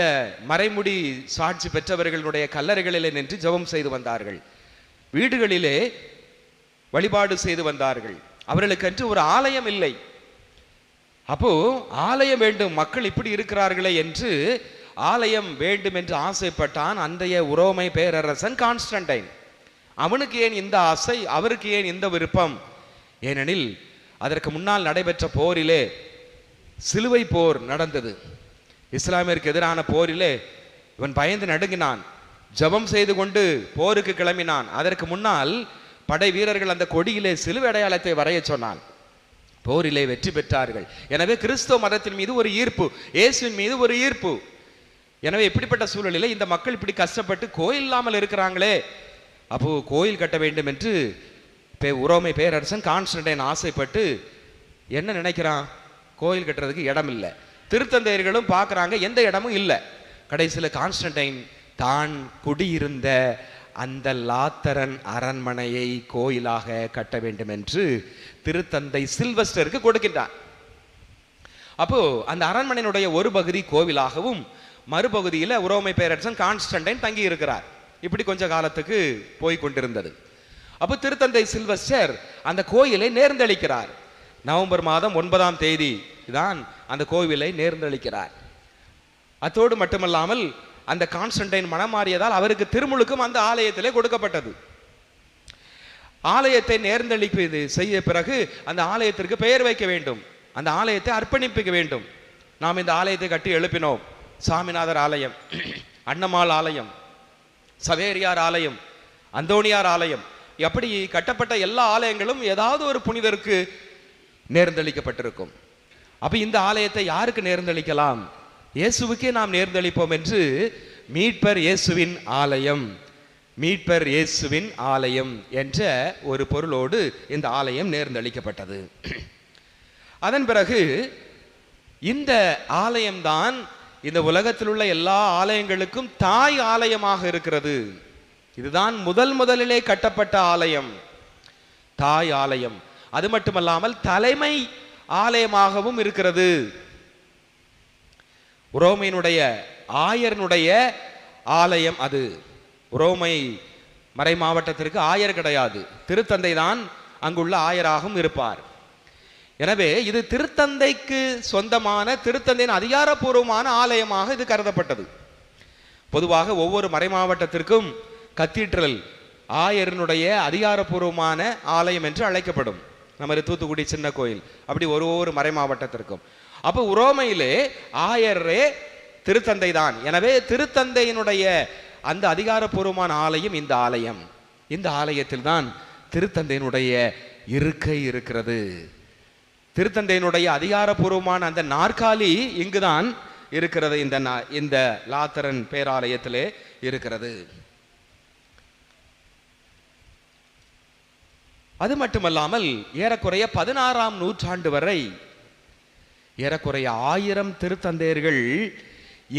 Speaker 2: மறைமுடி சாட்சி பெற்றவர்களுடைய கல்லறைகளிலே நின்று ஜெபம் செய்து வந்தார்கள், வீடுகளிலே வழிபாடு செய்து வந்தார்கள். அவர்களுக்கென்று ஒரு ஆலயம் இல்லை. அப்போ ஆலயம் வேண்டும், மக்கள் இப்படி இருக்கிறார்களே என்று ஆலயம் வேண்டும் என்று ஆசைப்பட்டான் அன்றைய உரோமை பேரரசன் கான்ஸ்டன்டைன். அவனுக்கு ஏன் இந்த ஆசை, அவருக்கு ஏன் இந்த விருப்பம்? ஏனெனில் அதற்கு முன்னால் நடைபெற்ற போரிலே சிலுவை போர் நடந்தது. இஸ்லாமியருக்கு எதிரான போரிலே இவன் பயந்து நடுங்கினான், ஜெபம் செய்து கொண்டு போருக்கு கிளம்பினான். அதற்கு முன்னால் படை வீரர்கள் அந்த கொடியிலே சிலுவை அடையாளத்தை வரைய சொன்னான். போரிலே வெற்றி பெற்றார்கள். எனவே கிறிஸ்தவ மதத்தின் மீது ஒரு ஈர்ப்பு, இயேசுவின் மீது ஒரு ஈர்ப்பு. எனவே இப்படிப்பட்ட சூழலில் இந்த மக்கள் இப்படி கஷ்டப்பட்டு கோயில் இல்லாமல் இருக்கிறாங்களே, அப்போ கோயில் கட்ட வேண்டும் என்று உரோமை பேரரசன் கான்ஸ்டன்டைன் ஆசைப்பட்டு என்ன நினைக்கிறான், கோயில் கட்டுறதுக்கு இடம் இல்லை. திருத்தந்தையர்களும் பார்க்குறாங்க, எந்த இடமும் இல்லை. கடைசியில் கான்ஸ்டன்டைன் தான் குடியிருந்த அந்த லாத்தரன் அரண்மனையை கோயிலாக கட்ட வேண்டும் என்று திருத்தந்தை சில்வஸ்டருக்கு கொடுக்கின்றான். அப்போ அந்த அரண்மனையினுடைய ஒரு பகுதி கோவிலாகவும் மறுபகுதியில் உரோமை பேரரசன் கான்ஸ்டன்டைன் தங்கி இருக்கிறார். இப்படி கொஞ்ச காலத்துக்கு போய் கொண்டிருந்தது. அப்போ திருத்தந்தை சில்வஸ்டர் அந்த கோயிலை நேர்ந்தளிக்கிறார். நவம்பர் மாதம் 9ஆம் தேதி தான் அந்த கோவிலை நேர்ந்தளிக்கிறார். அத்தோடு மட்டுமல்லாமல் அந்த கான்ஸ்டன்டைன் மனம் மாறியதால் அவருக்கு திருமுழுக்கும் அந்த ஆலயத்திலே கொடுக்கப்பட்டது. ஆலயத்தை நேர்ந்தளிப்பது செய்ய பிறகு அந்த ஆலயத்திற்கு பெயர் வைக்க வேண்டும், அந்த ஆலயத்தை அர்ப்பணிப்பிக்க வேண்டும். நாம் இந்த ஆலயத்தை கட்டி எழுப்பினோம். சாமிநாதர் ஆலயம், அன்னமாள் ஆலயம், சவேரியார் ஆலயம், அந்தோணியார் ஆலயம், எப்படி கட்டப்பட்ட எல்லா ஆலயங்களும் ஏதாவது ஒரு புனிதருக்கு நேர்ந்தளிக்கப்பட்டிருக்கும். அப்ப இந்த ஆலயத்தை யாருக்கு நேர்ந்தளிக்கலாம்? இயேசுவுக்கே நாம் நேர்ந்தளிப்போம் என்று மீட்பர் இயேசுவின் ஆலயம், மீட்பர் இயேசுவின் ஆலயம் என்ற ஒரு பொருளோடு இந்த ஆலயம் நேர்ந்தளிக்கப்பட்டது. அதன் பிறகு இந்த ஆலயம்தான் இந்த உலகத்தில் உள்ள எல்லா ஆலயங்களுக்கும் தாய் ஆலயமாக இருக்கிறது. இதுதான் முதலிலே கட்டப்பட்ட ஆலயம், தாய் ஆலயம். அது மட்டுமல்லாமல் தலைமை ஆலயமாகவும் இருக்கிறது. உரோமையினுடைய ஆயர்னுடைய ஆலயம் அது. உரோமை மறை மாவட்டத்திற்கு ஆயர் கிடையாது, திருத்தந்தை தான் அங்குள்ள ஆயராகவும் இருப்பார். எனவே இது திருத்தந்தைக்கு சொந்தமான, திருத்தந்தையின் அதிகாரப்பூர்வமான ஆலயமாக இது கருதப்பட்டது. பொதுவாக ஒவ்வொரு மறை மாவட்டத்திற்கும் கத்தீட்ரல் ஆயரினுடைய அதிகாரப்பூர்வமான ஆலயம் என்று அழைக்கப்படும். நம்ம தூத்துக்குடி சின்ன கோயில் அப்படி ஒரு மறை மாவட்டத்திற்கும். அப்போ உரோமையிலே ஆயரே திருத்தந்தை தான். எனவே திருத்தந்தையினுடைய அந்த அதிகாரப்பூர்வமான ஆலயம் இந்த ஆலயம். இந்த ஆலயத்தில் தான் திருத்தந்தையினுடைய இருக்கை இருக்கிறது. திருத்தந்தையினுடைய அதிகாரப்பூர்வமான அந்த நாற்காலி இங்குதான் இருக்கிறது. இந்த லாத்தரன் பேராலயத்திலே இருக்கிறது. அது மட்டுமல்லாமல் ஏறக்குறைய 16ஆம் நூற்றாண்டு வரை ஏறக்குறைய 1000 திருத்தந்தையர்கள்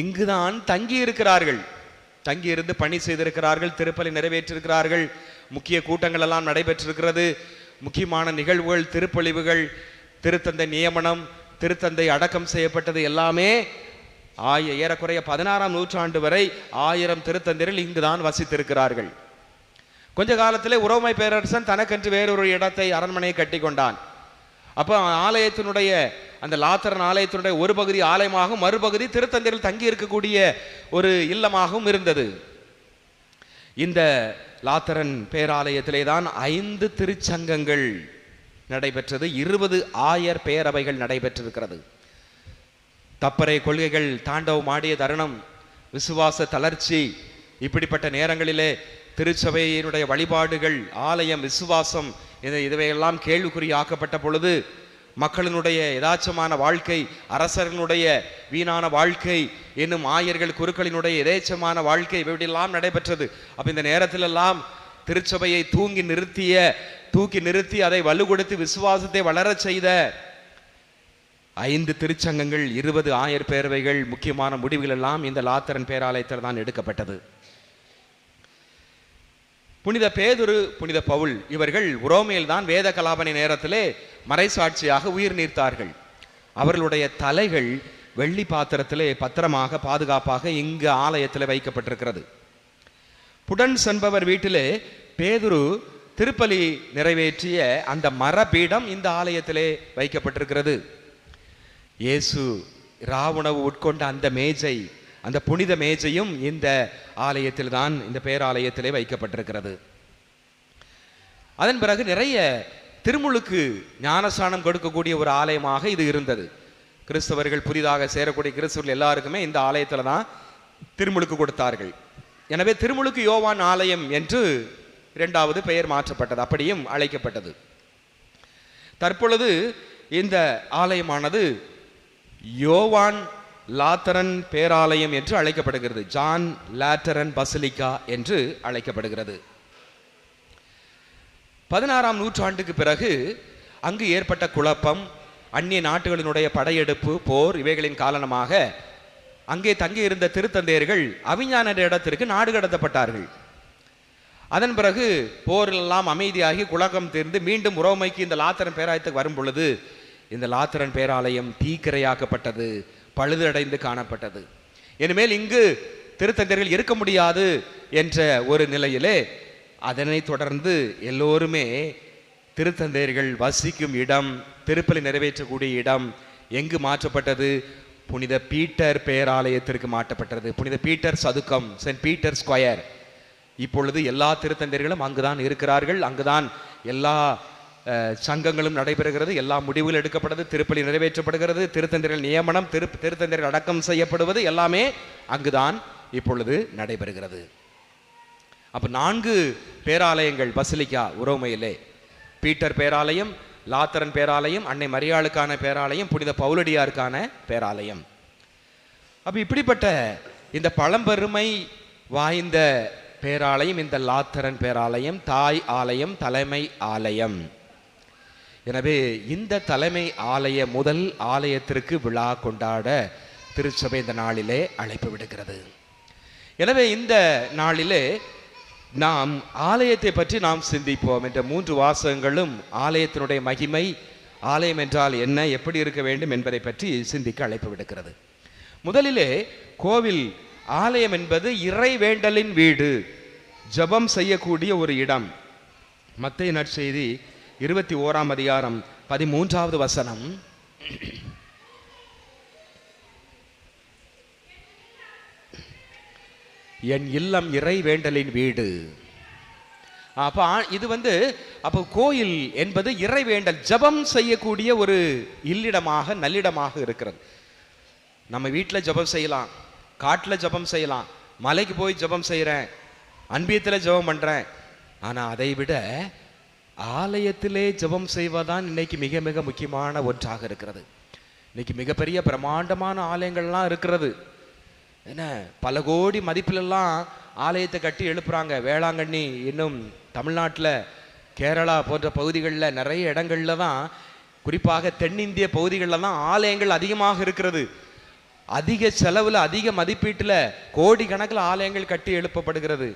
Speaker 2: இங்குதான் தங்கி இருக்கிறார்கள். தங்கியிருந்து பணி செய்திருக்கிறார்கள், திருப்பலி நிறைவேற்றிருக்கிறார்கள், முக்கிய கூட்டங்கள் எல்லாம் நடைபெற்றிருக்கிறது. முக்கியமான நிகழ்வுகள், திருப்பொழிவுகள், திருத்தந்தை நியமனம், திருத்தந்தை அடக்கம் செய்யப்பட்டது எல்லாமே ஏறக்குறைய 16ஆம் நூற்றாண்டு வரை 1000 திருத்தந்தையர்கள் இங்குதான் வசித்திருக்கிறார்கள். கொஞ்ச காலத்திலே உரோமை பேரரசன் தனக்கென்று வேறொரு இடத்தை, அரண்மனையை கட்டி கொண்டான். அப்போ ஆலயத்தினுடைய அந்த லாத்தரன் ஆலயத்தினுடைய ஒரு பகுதி ஆலயமாகவும் மறுபகுதி திருத்தந்தையர்கள் தங்கி இருக்கக்கூடிய ஒரு இல்லமாகவும் இருந்தது. இந்த லாத்தரன் பேராலயத்திலே தான் 5 திருச்சங்கங்கள் நடைபெற்றது. 20 ஆயர் பேரவைகள் நடைபெற்றிருக்கிறது. தப்பறை கொள்கைகள் தாண்டவம் ஆடிய தருணம், விசுவாச தளர்ச்சி, இப்படிப்பட்ட நேரங்களிலே திருச்சபையினுடைய வழிபாடுகள், ஆலயம், விசுவாசம் இவையெல்லாம் கேள்விக்குறியாக்கப்பட்ட பொழுது மக்களினுடைய யதாச்சமான வாழ்க்கை, அரசர்களுடைய வீணான வாழ்க்கை, இன்னும் ஆயர்கள் குருக்களினுடைய எதேச்சமான வாழ்க்கை இப்படியெல்லாம் நடைபெற்றது. அப்ப இந்த நேரத்திலெல்லாம் திருச்சபையை தூக்கி நிறுத்தி அதை வலுகொடுத்து விசுவாசத்தை வளர செய்த 5 திருச்சங்கங்கள், 20 ஆயர் பேரவைகள், முக்கியமான முடிவுகள் எல்லாம் இந்த லாத்தரன் பேராலயத்தில் தான் எடுக்கப்பட்டது. புனித பேதுரு, புனித பவுல் இவர்கள் உரோமையில் தான் வேத கலாபனை நேரத்திலே மறைசாட்சியாக உயிர் நீர்த்தார்கள். அவர்களுடைய தலைகள் வெள்ளி பாத்திரத்திலே பத்திரமாக பாதுகாப்பாக இங்கு ஆலயத்தில் வைக்கப்பட்டிருக்கிறது. புடன்ஸ் என்பவர் வீட்டிலே பேதுரு திருப்பலி நிறைவேற்றிய அந்த மரபீடம் இந்த ஆலயத்திலே வைக்கப்பட்டிருக்கிறது. இயேசு ராவுணவு உட்கொண்ட அந்த மேஜை, அந்த புனித மேஜையும் இந்த ஆலயத்தில் தான், இந்த பேராலயத்திலே வைக்கப்பட்டிருக்கிறது. அதன் பிறகு நிறைய திருமுழுக்கு ஞானஸ்நானம் கொடுக்கக்கூடிய ஒரு ஆலயமாக இது இருந்தது. கிறிஸ்தவர்கள், புதிதாக சேரக்கூடிய கிறிஸ்தவர்கள் எல்லாருக்குமே இந்த ஆலயத்தில் தான் திருமுழுக்கு கொடுத்தார்கள். எனவே திருமுழுக்கு யோவான் ஆலயம் என்று 2வது பெயர் மாற்றப்பட்டது, அப்படியும் அழைக்கப்பட்டது. தற்பொழுது இந்த ஆலயமானது யோவான் லாத்தரன் பேராலயம் என்று அழைக்கப்படுகிறது. ஜான் லாட்டரன் பசிலிக்கா என்று அழைக்கப்படுகிறது. 16ஆம் நூற்றாண்டுக்கு பிறகு அங்கு ஏற்பட்ட குழப்பம், அந்நிய நாடுகளினுடைய படையெடுப்பு, போர் இவைகளின் காரணமாக அங்கே தங்கியிருந்த திருத்தந்தையர்கள் அவிஞான இடத்திற்கு நாடு கடத்தப்பட்டார்கள். அதன் பிறகு போரெல்லாம் அமைதியாகி குழப்பம் தீர்ந்து மீண்டும் உரோமைக்கு இந்த லாத்தரன் பேராலயத்துக்கு வரும் பொழுது இந்த லாத்தரன் பேராலயம் தீக்கிரையாக்கப்பட்டது, பழுது அடைந்து காணப்பட்டது. இனிமேல் இங்கு திருத்தந்தையர்கள் இருக்க முடியாது என்ற ஒரு நிலையிலே அதனை தொடர்ந்து எல்லோருமே திருத்தந்தையர்கள் வசிக்கும் இடம், திருப்பலி நிறைவேற்றக்கூடிய இடம் எங்கு மாற்றப்பட்டது? புனித பீட்டர் பேராலயத்திற்கு மாற்றப்பட்டது. புனித பீட்டர் சதுக்கம், சென்ட் பீட்டர் ஸ்கொயர். இப்பொழுது எல்லா திருத்தந்தையர்களும் அங்குதான் இருக்கிறார்கள். அங்குதான் எல்லா சங்கங்களும் நடைபெறுகிறது, எல்லா முடிவுகள் எடுக்கப்படுது, திருப்பலி நிறைவேற்றப்படுகிறது, திருத்தந்தையர்கள் நியமனம், திருத்தந்தையர்கள் அடக்கம் செய்யப்படுவது எல்லாமே அங்குதான் இப்பொழுது நடைபெறுகிறது. அப்ப 4 பேராலயங்கள் பசிலிக்கா உரோமையிலே, பீட்டர் பேராலயம், லாத்தரன் பேராலயம், அன்னை மரியாளுக்கான பேராலயம், புனித பவுலடியாருக்கான பேராலயம். அப்ப இப்படிப்பட்ட இந்த பழம்பெருமை வாய்ந்த பேராலயம் இந்த லாத்தரன் பேராலயம், தாய் ஆலயம், தலைமை ஆலயம். எனவே இந்த தலைமை ஆலய முதல் ஆலயத்திற்கு விழா கொண்டாட திருச்சபை இந்த நாளிலே அழைப்பு விடுக்கிறது. எனவே இந்த நாளிலே நாம் ஆலயத்தை பற்றி நாம் சிந்திப்போம் என்ற 3 வாசகங்களும் ஆலயத்தினுடைய மகிமை, ஆலயம் என்றால் என்ன, எப்படி இருக்க வேண்டும் என்பதை பற்றி சிந்திக்க அழைப்பு விடுக்கிறது. முதலிலே கோவில், ஆலயம் என்பது இறை வேண்டலின் வீடு, ஜபம் செய்யக்கூடிய ஒரு இடம். மத்தேயு நற்செய்தி 21ஆம் அதிகாரம் 13வது வசனம், என் இல்லம் இறை வேண்டலின் வீடு. அப்ப இது அப்போ கோயில் என்பது இறை வேண்டல், ஜபம் செய்யக்கூடிய ஒரு இல்லிடமாக, நல்லிடமாக இருக்கிறது. நம்ம வீட்டில் ஜபம் செய்யலாம், காட்டில் ஜெபம் செய்யலாம், மலைக்கு போய் ஜெபம் செய்கிறேன், அன்பியத்தில் ஜெபம் பண்ணுறேன். ஆனால் அதை விட ஆலயத்திலே ஜெபம் செய்வதுதான் இன்னைக்கு மிக மிக முக்கியமான ஒன்றாக இருக்கிறது. இன்னைக்கு மிகப்பெரிய பிரம்மாண்டமான ஆலயங்கள்லாம் இருக்கிறது. என்ன பல கோடி மதிப்பிலெல்லாம் ஆலயத்தை கட்டி எழுப்புறாங்க. வேளாங்கண்ணி இன்னும் தமிழ்நாட்டில் கேரளா போன்ற பகுதிகளில் நிறைய இடங்கள்ல தான், குறிப்பாக தென்னிந்திய பகுதிகளில் தான் ஆலயங்கள் அதிகமாக இருக்கிறது. அதிக செலவில் அதிக மதிப்பீட்டில் கோடி கணக்கில் ஆலயங்கள் கட்டி எழுப்பப்படுகிறது.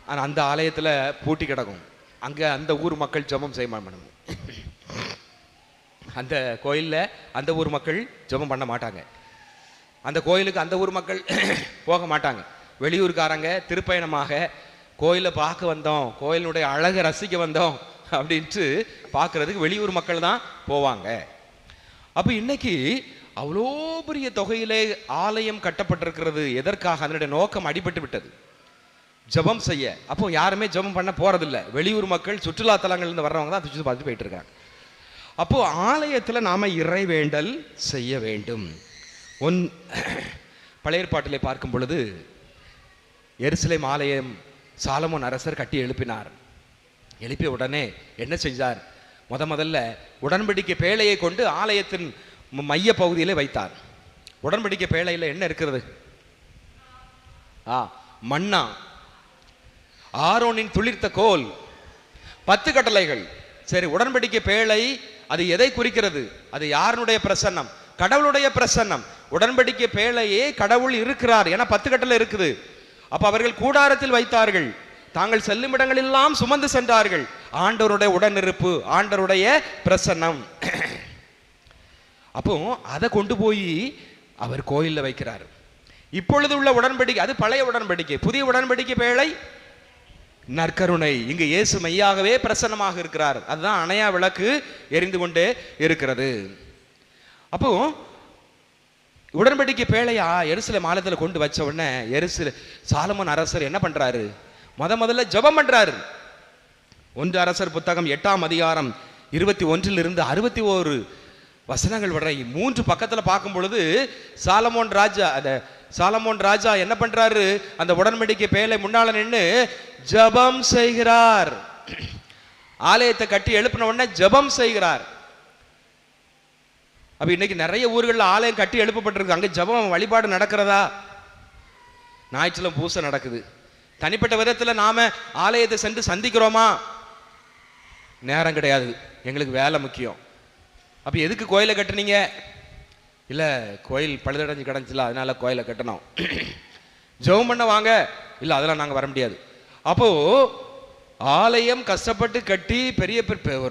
Speaker 2: ஆனால் அந்த ஆலயத்தில் பூட்டி கிடக்கும். அங்கே அந்த ஊர் மக்கள் ஜெபம் செய்ய மாட்டாங்க. அந்த கோயிலில் அந்த ஊர் மக்கள் ஜெபம் பண்ண மாட்டாங்க. அந்த கோயிலுக்கு அந்த ஊர் மக்கள் போக மாட்டாங்க. வெளியூர்காரங்க திருப்பயணமாக கோயிலை பார்க்க வந்தோம், கோயிலுடைய அழகை ரசிக்க வந்தோம் அப்படின்ட்டு பார்க்கறதுக்கு வெளியூர் மக்கள் தான் போவாங்க. அப்போ இன்னைக்கு அவ்வளோ பெரிய தொகையிலே ஆலயம் கட்டப்பட்டிருக்கிறது. எதற்காக? அதனுடைய நோக்கம் அடிபட்டு விட்டது, ஜெபம் செய்ய. அப்போ யாருமே ஜெபம் பண்ண போறதில்லை. வெளியூர் மக்கள் சுற்றுலா தலங்கள்லேருந்து வர்றவங்க தான் சுற்றி பார்த்துட்டு போயிட்டு இருக்காங்க. அப்போ ஆலயத்தில் நாம இறை வேண்டல் செய்ய வேண்டும். பழைய ஏற்பாட்டிலே பார்க்கும் பொழுது எருசலேம் ஆலயம் சாலமோன் அரசர் கட்டி எழுப்பினார். எழுப்பிய உடனே என்ன செஞ்சார்? முதல்ல உடன்படிக்கை பேழையை கொண்டு ஆலயத்தின் மைய பகுதியிலே வைத்தார். உடன்படிக்கை பேழையில் என்ன இருக்கிறது? மன்னா, ஆரோனின் துளிர்த்த கோல், 10 கட்டளைகள். சரி, உடன்படிக்கை பேழை அது எதை குறிக்கிறது? அது யாருடைய பிரசன்னம்? கடவுளுடைய பிரசன்னம். உடன்படிக்கை பேழையே கடவுள் இருக்கிறார் என 10 கட்டளை இருக்குது. அப்ப அவர்கள் கூடாரத்தில் வைத்தார்கள், தாங்கள் செல்லும் இடங்களெல்லாம் சுமந்து சென்றார்கள். ஆண்டவருடைய உடனிருப்பு, ஆண்டவருடைய பிரசன்னம். அப்போ அதை கொண்டு போய் அவர் கோயிலில் வைக்கிறார். இப்பொழுது உள்ள உடன்படிக்கை அது பழைய உடன்படிக்கை. புதிய உடன்படிக்கை பேழை நற்கருணை. இங்கு இயேசு மெய்யாகவே பிரசன்னமாக இருக்கிறார். அதுதான் அணையா விளக்கு எரிந்து கொண்டே இருக்கிறது. அப்போ உடன்படிக்கை பேழையா எருசலேம் ஆலயத்தில் கொண்டு வச்ச உடனே சாலமோன் அரசர் என்ன பண்றாரு? முதல்ல ஜெபம் பண்றாரு. 1 அரசர் புத்தகம் 8ஆம் அதிகாரம் 21 61 வசனங்கள் வரை 3 பக்கத்துல பார்க்கும் பொழுது சாலமோன் ராஜா என்ன பண்றாரு? அந்த உடன்படிக்கை பேழை முன்னால நின்று ஜெபம் செய்கிறார். ஆலயத்தை கட்டி எழுப்பின உடனே ஜெபம் செய்கிறார். அப்ப இன்னைக்கு நிறைய ஊர்களில் ஆலயம் கட்டி எழுப்பப்பட்டிருக்கு. அங்கே ஜெபம் வழிபாடு நடக்கிறதா? ஞாயிற்றுக்கிழமை பூசை நடக்குது. தனிப்பட்ட விதத்தில் நாம ஆலயத்தை சென்று சந்திக்கிறோமா? நேரம் கிடையாது, எங்களுக்கு வேலை முக்கியம். அப்ப எதுக்கு கோயிலை கட்டுனீங்க? இல்ல கோயில் பழுதடைஞ்சு கிடந்துச்சுல, அதனால கோயிலை கட்டணும். ஜெபம் பண்ண வாங்க, இல்ல அதெல்லாம் நாங்க வர முடியாது. அப்போ ஆலயம் கஷ்டப்பட்டு கட்டி பெரிய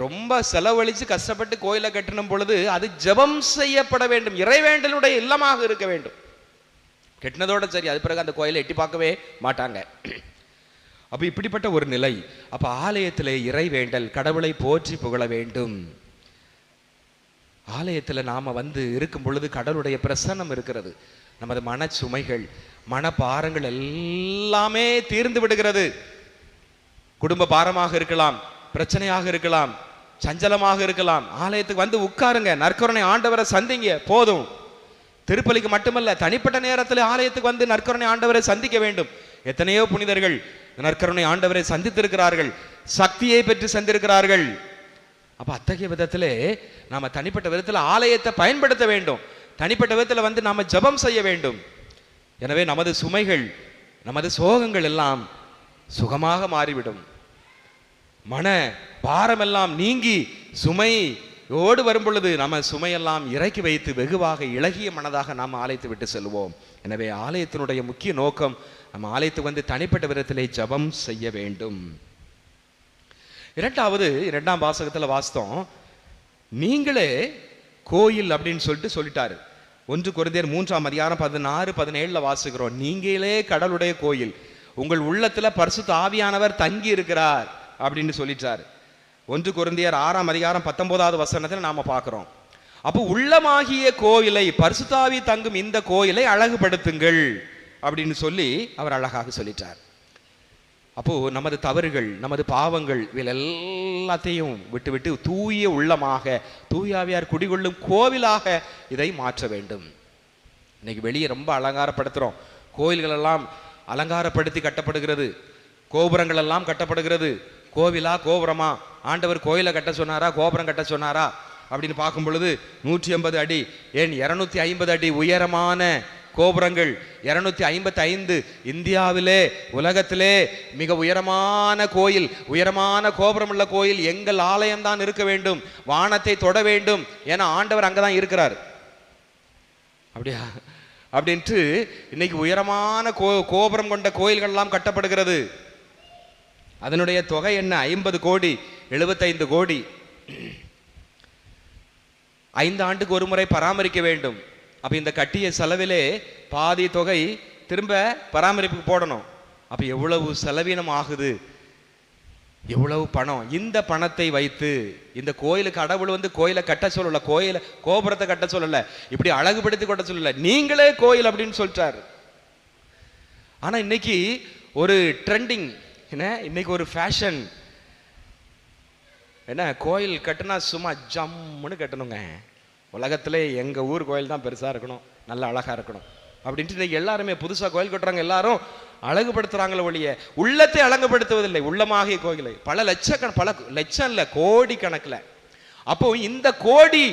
Speaker 2: ரொம்ப செலவழிச்சு கஷ்டப்பட்டு கோயிலை கட்டணும் பொழுது அது ஜெபம் செய்யப்பட வேண்டும், இறைவேண்டலுடைய இல்லமாக இருக்க வேண்டும். கெட்டினதோட சரி, அது பிறகு அந்த கோயிலை எட்டி பார்க்கவே மாட்டாங்க. அப்ப இப்படிப்பட்ட ஒரு நிலை. அப்ப ஆலயத்திலே இறைவேண்டல், கடவுளை போற்றி புகழ வேண்டும். ஆலயத்துல நாம வந்து இருக்கும் பொழுது கடவுளுடைய பிரசன்னம் இருக்கிறது. நமது மன சுமைகள், மனபாரங்கள் எல்லாமே தீர்ந்து விடுகிறது. குடும்ப பாரமாக இருக்கலாம், பிரச்சனையாக இருக்கலாம், சஞ்சலமாக இருக்கலாம். ஆலயத்துக்கு வந்து உட்காருங்க, நற்கருணை ஆண்டவரை சந்திங்க, போதும். திருப்பலிக்கு மட்டுமல்ல, தனிப்பட்ட நேரத்தில் ஆலயத்துக்கு வந்து நற்கருணை ஆண்டவரை சந்திக்க வேண்டும். எத்தனையோ புனிதர்கள் நற்கருணை ஆண்டவரை சந்தித்திருக்கிறார்கள், சக்தியை பெற்று சந்திருக்கிறார்கள். அப்ப அத்தகைய விதத்திலே நாம தனிப்பட்ட விதத்தில் ஆலயத்தை பயன்படுத்த வேண்டும். தனிப்பட்ட விதத்தில் வந்து நாம ஜெபம் செய்ய வேண்டும். எனவே நமது சுமைகள், நமது சோகங்கள் எல்லாம் சுகமாக மாறிவிடும். மன பாரமெல்லாம் நீங்கி சுமையோடு வரும் பொழுது நம்ம சுமையெல்லாம் இறக்கி வைத்து வெகுவாக இளகிய மனதாக நாம் ஆலயத்தை விட்டு செல்வோம். எனவே ஆலயத்தினுடைய முக்கிய நோக்கம், நம்ம ஆலயத்துக்கு வந்து தனிப்பட்ட விதத்திலே ஜெபம் செய்ய வேண்டும். இரண்டாவது, 2ஆம் வாசகத்தில் வாசித்தோம், நீங்களே கோயில் அப்படின்னு சொல்லிட்டாரு. 1 கொரிந்தியர் 3ஆம் அதிகாரம் 16, 17 வாசிக்கிறோம். நீங்களே கடவுளுடைய கோயில், உங்கள் உள்ளத்துல பரிசுத்த ஆவியானவர் தங்கி இருக்கிறார் அப்படின்னு சொல்லிட்டாரு. 1 கொரிந்தியர் 6ஆம் அதிகாரம் 19வது வசனத்தில் நாம பார்க்கிறோம். அப்போ உள்ளமாகிய கோயிலை, பரிசுத்த ஆவி தங்கும் இந்த கோயிலை அழகுபடுத்துங்கள் அப்படின்னு சொல்லி அவர் அழகாக சொல்லிட்டார். அப்போ நமது தவறுகள், நமது பாவங்கள் எல்லாத்தையும் விட்டுவிட்டு தூய உள்ளமாக, தூய ஆவியார் குடிகொள்ளும் கோவிலாக இதை மாற்ற வேண்டும். இன்னைக்கு வெளியே ரொம்ப அலங்காரப்படுத்துகிறோம். கோயில்கள் எல்லாம் அலங்காரப்படுத்தி கட்டப்படுகிறது, கோபுரங்கள் எல்லாம் கட்டப்படுகிறது. கோவிலா கோபுரமா? ஆண்டவர் கோயிலை கட்ட சொன்னாரா, கோபுரம் கட்ட சொன்னாரா அப்படின்னு பார்க்கும் பொழுது 180 அடி, ஏன் 250 அடி உயரமான கோபுரங்கள், 255 இந்தியாவிலே உலகத்திலே மிக உயரமான கோயில், உயரமான கோபுரம் உள்ள கோயில் எங்கள் ஆலயம்தான் இருக்க வேண்டும், வானத்தை தொட வேண்டும். ஏன்னா ஆண்டவர் அங்கதான் இருக்கிறார். அப்படியா அப்படின்ட்டு இன்னைக்கு உயரமான கோபுரம் கொண்ட கோயில்கள் எல்லாம் கட்டப்படுகிறது. அதனுடைய தொகை என்ன? 50 கோடி, 75 கோடி. 5 ஆண்டுக்கு ஒரு முறை பராமரிக்க வேண்டும். அப்ப இந்த கட்டிய செலவிலே பாதி தொகை திரும்ப பராமரிப்புக்கு போடணும். அப்ப எவ்வளவு செலவினம் ஆகுது, எவ்வளவு பணம். இந்த பணத்தை வைத்து இந்த கோயிலுக்கு கடவுள் கோயிலை கட்ட சொல்லல, கோயிலை கோபுரத்தை கட்ட சொல்லல, இப்படி அழகுபடுத்தி கட்ட சொல்லல, நீங்களே கோயில் அப்படின்னு சொல்லிட்டாரு. ஆனா இன்னைக்கு ஒரு ட்ரெண்டிங் என்ன, இன்னைக்கு ஒரு ஃபேஷன் என்ன, கோயில் கட்டுனா சும்மா ஜம்முன்னு கட்டணுங்க. உலகத்திலே எங்க ஊர் கோயில் தான் பெருசா இருக்கணும், நல்ல அழகா இருக்கணும் அப்படின்ட்டு இன்னைக்கு எல்லாருமே புதுசா கோயில் கட்டுறாங்க. எல்லாரும் அழகுபடுத்துறாங்களே ஒழிய உள்ளத்தை அழகுபடுத்துவதில்லை. உள்ளமாகிய கோயிலை பல லட்சம் இல்ல, கோடி கணக்கில். அப்போ இந்த கோடி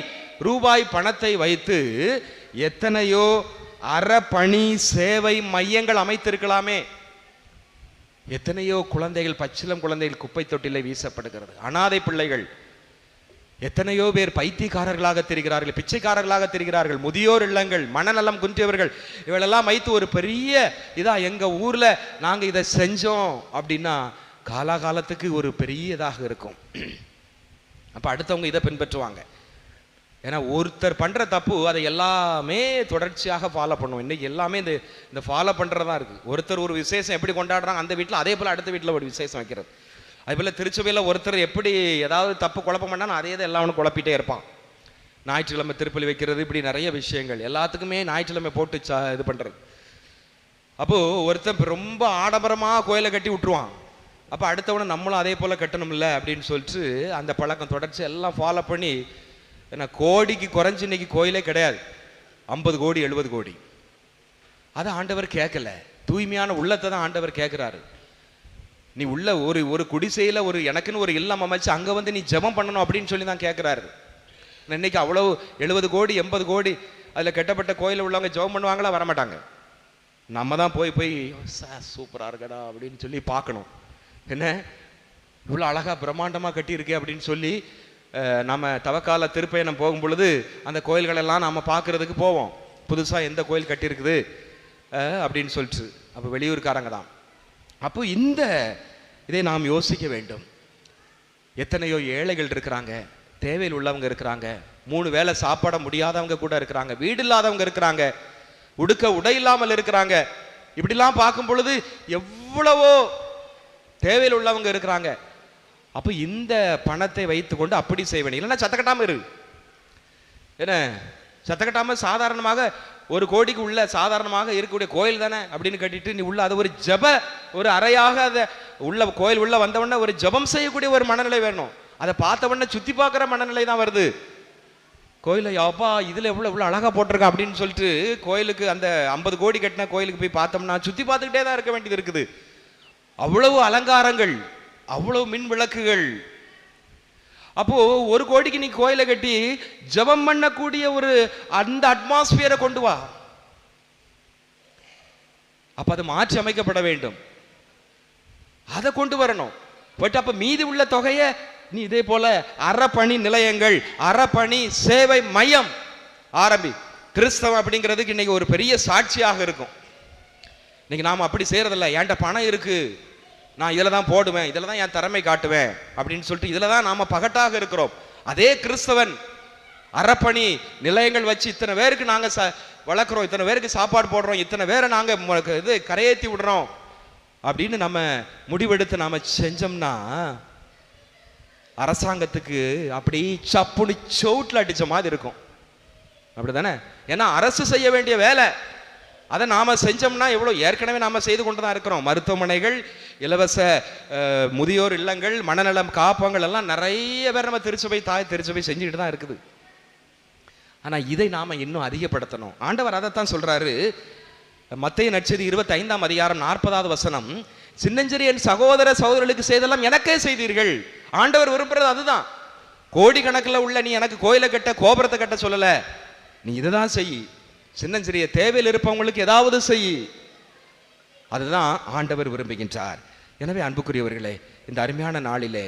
Speaker 2: ரூபாய் பணத்தை வைத்து எத்தனையோ அறப்பணி சேவை மையங்கள் அமைத்திருக்கலாமே. எத்தனையோ குழந்தைகள், பச்சிலம் குழந்தைகள் குப்பை தொட்டிலே வீசப்படுகிறது. அனாதை பிள்ளைகள் எத்தனையோ பேர் பைத்தியக்காரர்களாக தெரிகிறார்கள், பிச்சைக்காரர்களாக தெரிகிறார்கள். முதியோர் இல்லங்கள், மனநலம் குன்றியவர்கள், இவளெல்லாம் வைத்து ஒரு பெரிய இதா எங்க ஊர்ல நாங்க இதை செஞ்சோம் அப்படின்னா காலாகாலத்துக்கு ஒரு பெரிய இதாக இருக்கும். அப்ப அடுத்தவங்க இதை பின்பற்றுவாங்க. ஏன்னா ஒருத்தர் பண்ற தப்பு அதை எல்லாமே தொடர்ச்சியாக ஃபாலோ பண்ணுவோம். இன்னைக்கு எல்லாமே இந்த ஃபாலோ பண்றதா இருக்கு. ஒருத்தர் ஒரு விசேஷம் எப்படி கொண்டாடுறாங்க அந்த வீட்டில், அதே போல அடுத்த வீட்டில் ஒரு விசேஷம் வைக்கிறது. அதே போல திருச்சபையில் ஒருத்தர் எப்படி ஏதாவது தப்பு குழப்பம் பண்ணாலும் அதே தான் எல்லாரும் குழப்பிட்டே இருப்பான். ஞாயிற்றுக்கிழமை திருப்பலி வைக்கிறது, இப்படி நிறைய விஷயங்கள் எல்லாத்துக்குமே ஞாயிற்றுக்கிழமை போட்டு இது பண்றது. அப்போ ஒருத்தர் ரொம்ப ஆடம்பரமா கோயிலை கட்டி விட்டுருவான். அப்போ அடுத்தவனை நம்மளும் அதே போல கட்டணும்ல அப்படின்னு சொல்லிட்டு அந்த பழக்கம் தொடர்ச்சி எல்லாம் ஃபாலோ பண்ணி, ஏன்னா கோடிக்கு குறைஞ்சு இன்னைக்கு கோயிலே கிடையாது. 50 கோடி 70 கோடி. அதை ஆண்டவர் கேட்கல. தூய்மையான உள்ளத்தை தான் ஆண்டவர் கேட்கிறாரு. நீ உள்ள ஒரு குடிசையில எனக்குன்னு ஒரு இல்லம் அமைச்சு அங்க நீ ஜெபம் பண்ணணும் அப்படின்னு சொல்லி தான் கேட்கிறாரு. இன்னைக்கு அவ்வளவு 70 கோடி 80 கோடி அதுல கட்டப்பட்ட கோயில உள்ளவங்க ஜெபம் பண்ணுவாங்களா? வரமாட்டாங்க. நம்ம தான் போய் சூப்பரா இருக்கடா அப்படின்னு சொல்லி பார்க்கணும். என்ன இவ்வளவு அழகா பிரம்மாண்டமா கட்டி இருக்கே அப்படின்னு சொல்லி நம்ம தவக்கால திருப்பயணம் போகும் பொழுது அந்த கோயில்கள் எல்லாம் நாம பார்க்கறதுக்கு போவோம். புதுசா எந்த கோயில் கட்டி இருக்குது அப்படின்னு சொல்லிட்டு. அப்போ வெளியூர்காரங்க தான். அப்போ இந்த இதை நாம் யோசிக்க வேண்டும். எத்தனையோ ஏழைகள் இருக்கிறாங்க, தேவையில் உள்ளவங்க இருக்கிறாங்க, 3 வேளை சாப்பாட முடியாதவங்க கூட இருக்கிறாங்க, வீடு இல்லாதவங்க இருக்கிறாங்க, உடுக்க உடை இல்லாமல் இருக்கிறாங்க. இப்படிலாம் பார்க்கும் பொழுது எவ்வளவோ தேவையில் உள்ளவங்க இருக்கிறாங்க. அப்போ இந்த பணத்தை வைத்து கொண்டு அப்படி செய்வேன், இல்லைன்னா சத்தக்கட்டாம இரு. என்ன சத்தக்கட்டாம சாதாரணமாக 1 கோடிக்கு உள்ள சாதாரணமாக இருக்கக்கூடிய கோயில் தானே அப்படின்னு கட்டிட்டு நீ உள்ள அதை ஒரு ஜப ஒரு அறையாக அதை உள்ள கோயில் உள்ள வந்தவொடனே ஒரு ஜபம் செய்யக்கூடிய ஒரு மனநிலை வேணும். அதை பார்த்தவொடனே சுத்தி பார்க்குற மனநிலை தான் வருது. கோயிலை அப்பா இதுல எவ்வளவு அழகா போட்டிருக்கா அப்படின்னு சொல்லிட்டு கோயிலுக்கு அந்த 50 கோடி கட்டின கோயிலுக்கு போய் பார்த்தோம்னா சுத்தி பார்த்துக்கிட்டே தான் இருக்க வேண்டியது இருக்குது. அவ்வளவு அலங்காரங்கள், அவ்வளவு மின் விளக்குகள். அப்போ 1 கோடிக்கு நீ கோயிலை கட்டி ஜபம் பண்ணக்கூடிய ஒரு அந்த அட்மாஸ்பியரை கொண்டு வா. அப்ப அது மாற்றி அமைக்கப்பட வேண்டும், அதை கொண்டு வரணும். பட் அப்ப மீதி உள்ள தொகையை நீ இதே போல அறப்பணி நிலையங்கள், அறப்பணி சேவை மையம் ஆரம்பி. கிறிஸ்தவம் அப்படிங்கிறதுக்கு இன்னைக்கு ஒரு பெரிய சாட்சியாக இருக்கும். இன்னைக்கு நாம அப்படி செய்யறதில்ல. என்கிட்ட பணம் இருக்கு, நான் இதில் தான் போடுவேன், இதில் தான் என் திறமை காட்டுவேன் அப்படின்னு சொல்லிட்டு இதில் தான் நாம் பகட்டாக இருக்கிறோம். அதே கிறிஸ்தவன் அறப்பணி நிலையங்கள் வச்சு இத்தனை பேருக்கு நாங்கள் வளர்க்குறோம், இத்தனை பேருக்கு சாப்பாடு போடுறோம், இத்தனை பேரை நாங்கள் இது கரையேற்றி விடுறோம் அப்படின்னு நம்ம முடிவெடுத்து நாம் செஞ்சோம்னா அரசாங்கத்துக்கு அப்படி சப்புனு சவுட்டில் அடித்த மாதிரி இருக்கும். அப்படி தானே? ஏன்னா அரசு செய்ய வேண்டிய வேலை அதை நாம செஞ்சோம்னா எவ்வளோ ஏற்கனவே நாம செய்து கொண்டு தான் இருக்கிறோம். மருத்துவமனைகள், இலவச முதியோர் இல்லங்கள், மனநலம் காப்பங்கள் எல்லாம் நிறைய பேர் நம்ம திருச்சபை செஞ்சுக்கிட்டு தான் இருக்குது. ஆனால் இதை நாம் இன்னும் அதிகப்படுத்தணும். ஆண்டவர் அதைத்தான் சொல்கிறாரு. மத்தேயு நற்செய்தி 25ஆம் அதிகாரம் 40வது வசனம், சின்னஞ்சிறிய என் சகோதர சகோதரர்களுக்கு செய்தெல்லாம் எனக்கே செய்தீர்கள். ஆண்டவர் விரும்புறது அதுதான். கோடிக்கணக்கில் உள்ள நீ எனக்கு கோயிலை கட்ட கோபுரத்தை கட்ட சொல்லல, நீ இதுதான் செய். சின்னஞ்சிறிய தேவையில் இருப்பவங்களுக்கு ஏதாவது செய். அதுதான் ஆண்டவர் விரும்புகின்றார். எனவே அன்புக்குரியவர்களே, இந்த அருமையான நாளிலே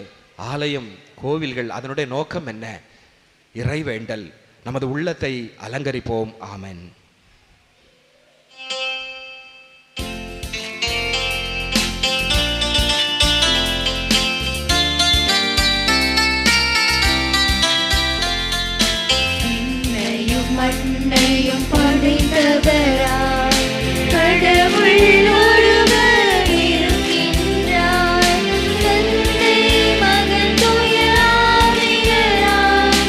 Speaker 2: ஆலயம், கோவில்கள், அதனுடைய நோக்கம் என்ன? இறைவேண்டல். நமது உள்ளத்தை அலங்கரிப்போம். ஆமென்.
Speaker 4: மண்ணையும் படைத்தவராய் கடவுள் ஒருவர் இருக்கின்றார். தந்தை மகன் தூய ஆவியாராய்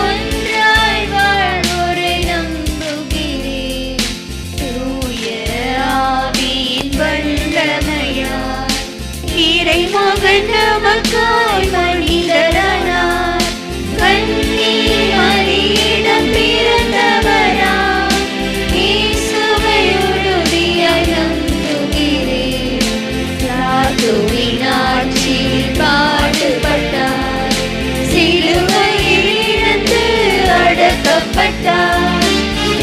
Speaker 4: ஒன்றாய் வாழ்வோரை நம்புகிறேன். தூய ஆவியின் வல்லமையால் இறைமகன் நமக்காய் மனிதரானார். கன்னி மரியிடம் பிறந்தவராம் இயேசுவை உறுதியாய் நம்புகிறேன். பிலாத்துவின் ஆட்சியில் பாடுபட்டார், சிலுவையில் இறந்து அடக்கப்பட்டார்.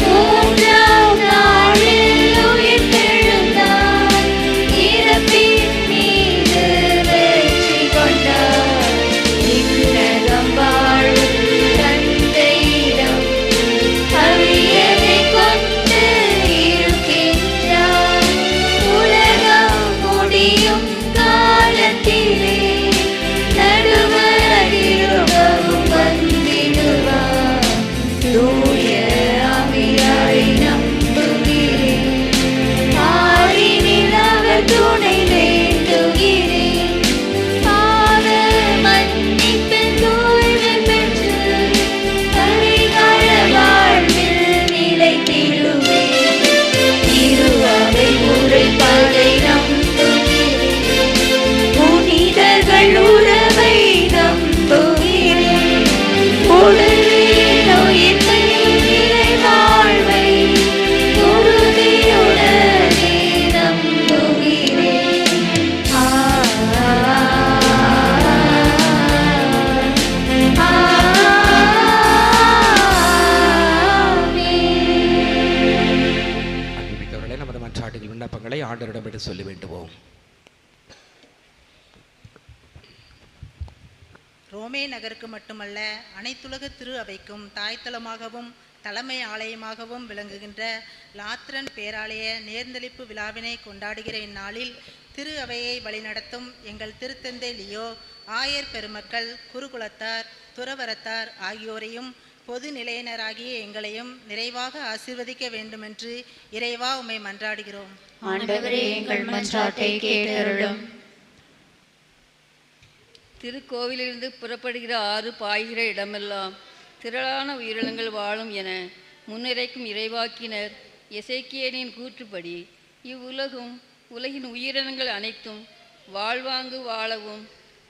Speaker 4: மூன்றாம் நாளில் உயிர்த்தெழுந்தார், இறப்பின் மீது வெற்றி கொண்டார். விண்ணகம் வாழும் தந்தையிடம் அரியணை கொண்டு இருக்கின்றார். உலகம் முடியும் காலத்திலே நடுவராகவும் வந்திடுவார். தூய ஆவியாரை நம்புகிறேன், ஆரினில் அவர் துணை வேண்டுகிறேன். பாவ மன்னிப்பின் தூய்மை பெற்று பரிகார வாழ்வில் நிலைத்திடுவேன். திருஅவை உரைப்பதை நம்புகிறேன், புனிதர்கள் உறவை நம்புகிறேன். உடலின் உயிர்மை நிலை வாழ்வை உறுதியுடனே நம்புகிறேன்.
Speaker 2: அன்புமிக்கவர்களே, நமது மன்றாட்டுகள் விண்ணப்பங்களை ஆண்டவரிடம் விட்டு சொல்லி வேண்டுவோம்.
Speaker 6: ரோமே நகருக்கு மட்டுமல்ல, அனைத்துலக திரு அவைக்கும் தாய்த்தலமாகவும் தலைமை ஆலயமாகவும் விளங்குகின்ற லாத்ரன் பேராலய நேர்ந்தளிப்பு விழாவினை கொண்டாடுகிற இந்நாளில் திரு அவையை வழிநடத்தும் எங்கள் திருத்தந்தை லியோ, ஆயர் பெருமக்கள், குருகுலத்தார், துறவரத்தார் ஆகியோரையும் பொது நிலையினராகிய எங்களையும் நிறைவாக ஆசீர்வதிக்க வேண்டுமென்று இறைவா உம்மை மன்றாடுகிறோம்.
Speaker 4: ஆண்டவரே, எங்கள் மன்றாட்டை கேட்டருளும்.
Speaker 7: திருக்கோவிலிருந்து புறப்படுகிற ஆறு பாய்கிற இடமெல்லாம் திரளான உயிரினங்கள் வாழும் என முன்னிறைக்கும் இறைவாக்கினர் எசேக்கியேலின் கூற்றுப்படி இவ்வுலகும் உலகின் உயிரினங்கள் அனைத்தும் வாழ்வாங்கு வாழவும்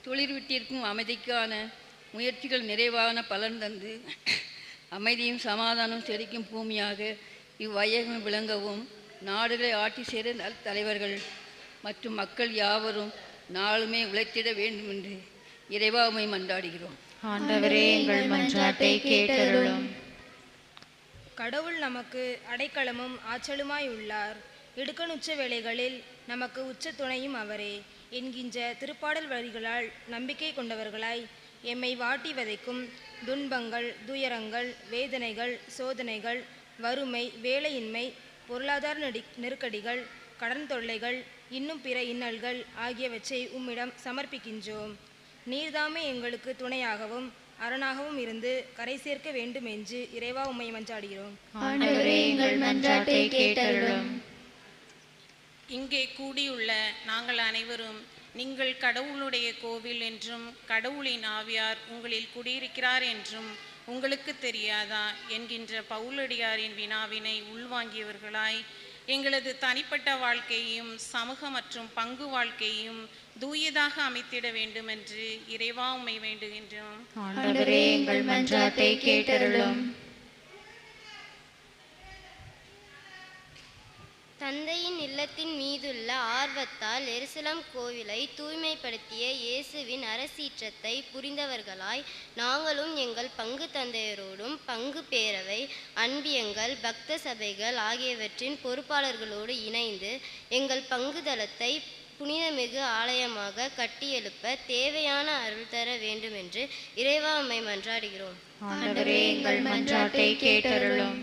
Speaker 7: துளிர்விட்டிருக்கும் அமைதிக்கான முயற்சிகள் நிறைவான பலன் தந்து அமைதியும் சமாதானம் செழிக்கும் பூமியாக இவ்வையகம் விளங்கவும் நாடுகளை ஆட்சி செய்த தலைவர்கள் மற்றும் மக்கள் யாவரும் நாளுமே உழைத்திட வேண்டும் என்று இறைவா உம்மை மன்றாடுகிறோம்.
Speaker 4: ஆண்டவரே, எங்கள் மன்றாட்டை கேட்டருளும்.
Speaker 5: கடவுள் நமக்கு அடைக்கலமும் ஆற்றலுமாய் உள்ளார். இடுக்கணுச்ச வேளைகளில் நமக்கு உச்ச துணையும் அவரே என்கின்ற திருப்பாடல் வரிகளால் நம்பிக்கை கொண்டவர்களாய் எம்மை வாட்டி வதைக்கும் துன்பங்கள், துயரங்கள், வேதனைகள், சோதனைகள், வறுமை, வேலையின்மை, பொருளாதார நெருக்கடிகள், கடன் தொல்லைகள், இன்னும் பிற இன்னல்கள் ஆகியவற்றை உம்மிடம் சமர்ப்பிக்கின்றோம். நீர்தாமே எங்களுக்கு துணையாகவும் அரணாகவும் இருந்து கரை சேர்க்க வேண்டும் என்று இறைவா உம்மை மன்றாடுகிறோம்.
Speaker 4: ஆண்டவரே, எங்கள் மன்றாட்டை கேட்டருளும்.
Speaker 8: இங்கே கூடியுள்ள நாங்கள் அனைவரும் நீங்கள் கடவுளுடைய கோவில் என்றும் கடவுளின் ஆவியார் உங்களில் குடியிருக்கிறார் என்றும் உங்களுக்கு தெரியாதா என்கின்ற பவுலடியாரின் வினாவினை உள்வாங்கியவர்களாய் எங்களது தனிப்பட்ட வாழ்க்கையையும் சமூக மற்றும் பங்கு வாழ்க்கையையும் தூயதாக அமைத்திட வேண்டும் என்று இறைவா உம்மை வேண்டுகின்றோம்.
Speaker 4: ஆண்டவரே, எங்கள் மன்றாட்டை கேட்டருளும்.
Speaker 9: தந்தையின் இல்லத்தின் மீதுள்ள ஆர்வத்தால் எருசலேம் கோவிலை தூய்மைப்படுத்திய இயேசுவின் அரசீற்றத்தை புரிந்தவர்களாய் நாங்களும் எங்கள் பங்கு தந்தையரோடும் பங்கு பேரவை அன்பியங்கள் பக்த சபைகள் ஆகியவற்றின் பொறுப்பாளர்களோடு இணைந்து எங்கள் பங்குதளத்தை புனிதமிகு ஆலயமாக கட்டியெழுப்ப தேவையான அருள் தர வேண்டுமென்று இறைவா உம்மை மன்றாடுகிறோம்.
Speaker 4: ஆண்டவரே, எங்கள் மன்றாட்டை கேட்டருளும்.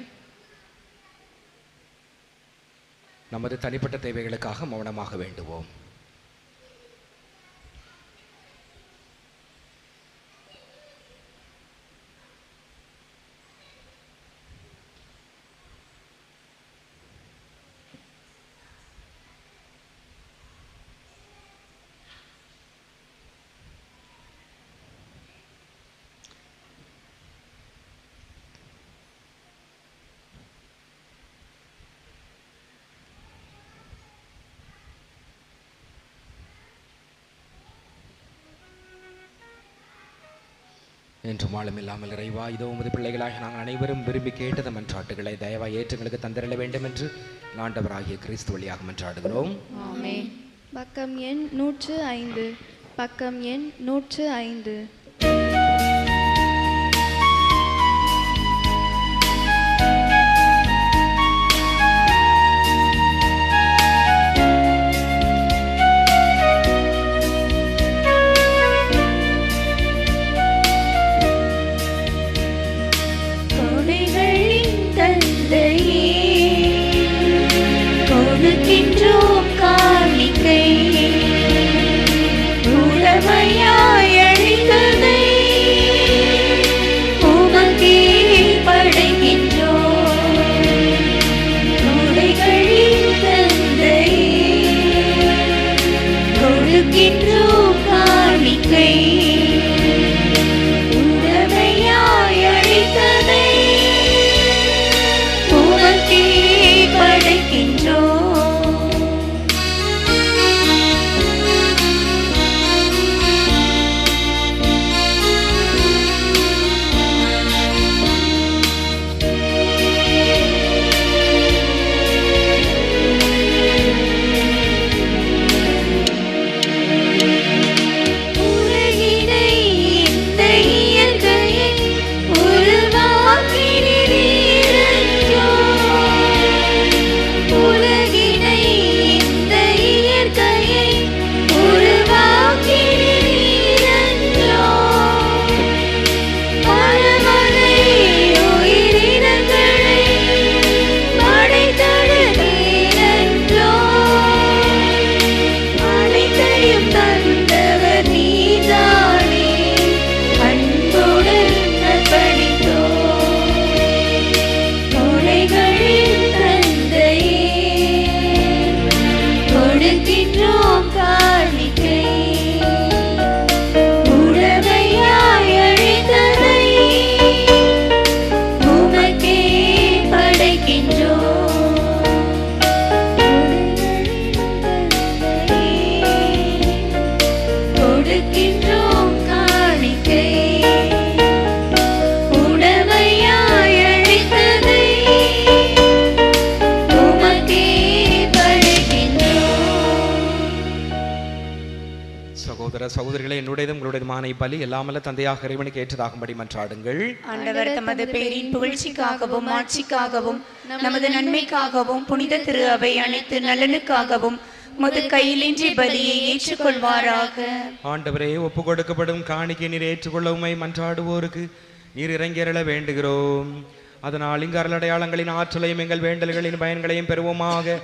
Speaker 2: நமது தனிப்பட்ட தேவைகளுக்காக மௌனமாக வேண்டுவோம். என்றும் வாழும் இல்லாமல் இறைவா, இதோ உமது பிள்ளைகளாக நாங்கள் அனைவரும் விரும்பி கேட்டது மன்றாட்டுகளை தயவாய் ஏற்றுங்களுக்கு தந்திரள வேண்டும் என்று ஆண்டவராகிய கிறிஸ்து வழியாக மன்றாடுகிறோம்.
Speaker 4: ஆமென்.
Speaker 1: பக்கம் எண் 105. பக்கம் எண் 105.
Speaker 4: கொடுக்கின்றோம் காணிக்கை உடமையாய் அழிந்ததை உமக்கே படைக்கின்றோம். கொடைகளின் தந்தையே, கொடுக்கின்றோம் காணிக்கை உடமையாய் அழிந்ததை உமக்கே படைக்கின்றோம்.
Speaker 2: சகோதரிகளே, என்னுடையதும் உங்களுடையதுமான பலி எல்லாமல்ல தந்தையாக இறைவனுக்கு ஏற்றதாகும்படி மன்றாடுங்கள்.
Speaker 4: ஆண்டவர் தமது பேரின் புகழ்ச்சிக்காகவும் ஆட்சிக்காகவும் நமது நன்மைக்காகவும் புனித திரு அவை அனைத்து நலனுக்காகவும் முது கையிலின்றி பலியை ஏற்றுக்கொள்வாராக.
Speaker 2: ஆண்டவரே, ஒப்பு கொடுக்கப்படும் காணிக்கை நீர் ஏற்றுக்கொள்ள உம்மை மன்றாடுவோருக்கு நீர் இறங்கியருள வேண்டுகிறோம். அதனால் இங்கு அருளடையாளங்களின் ஆற்றலையும் எங்கள் வேண்டல்களின் பயன்களையும் பெறுவோமாக.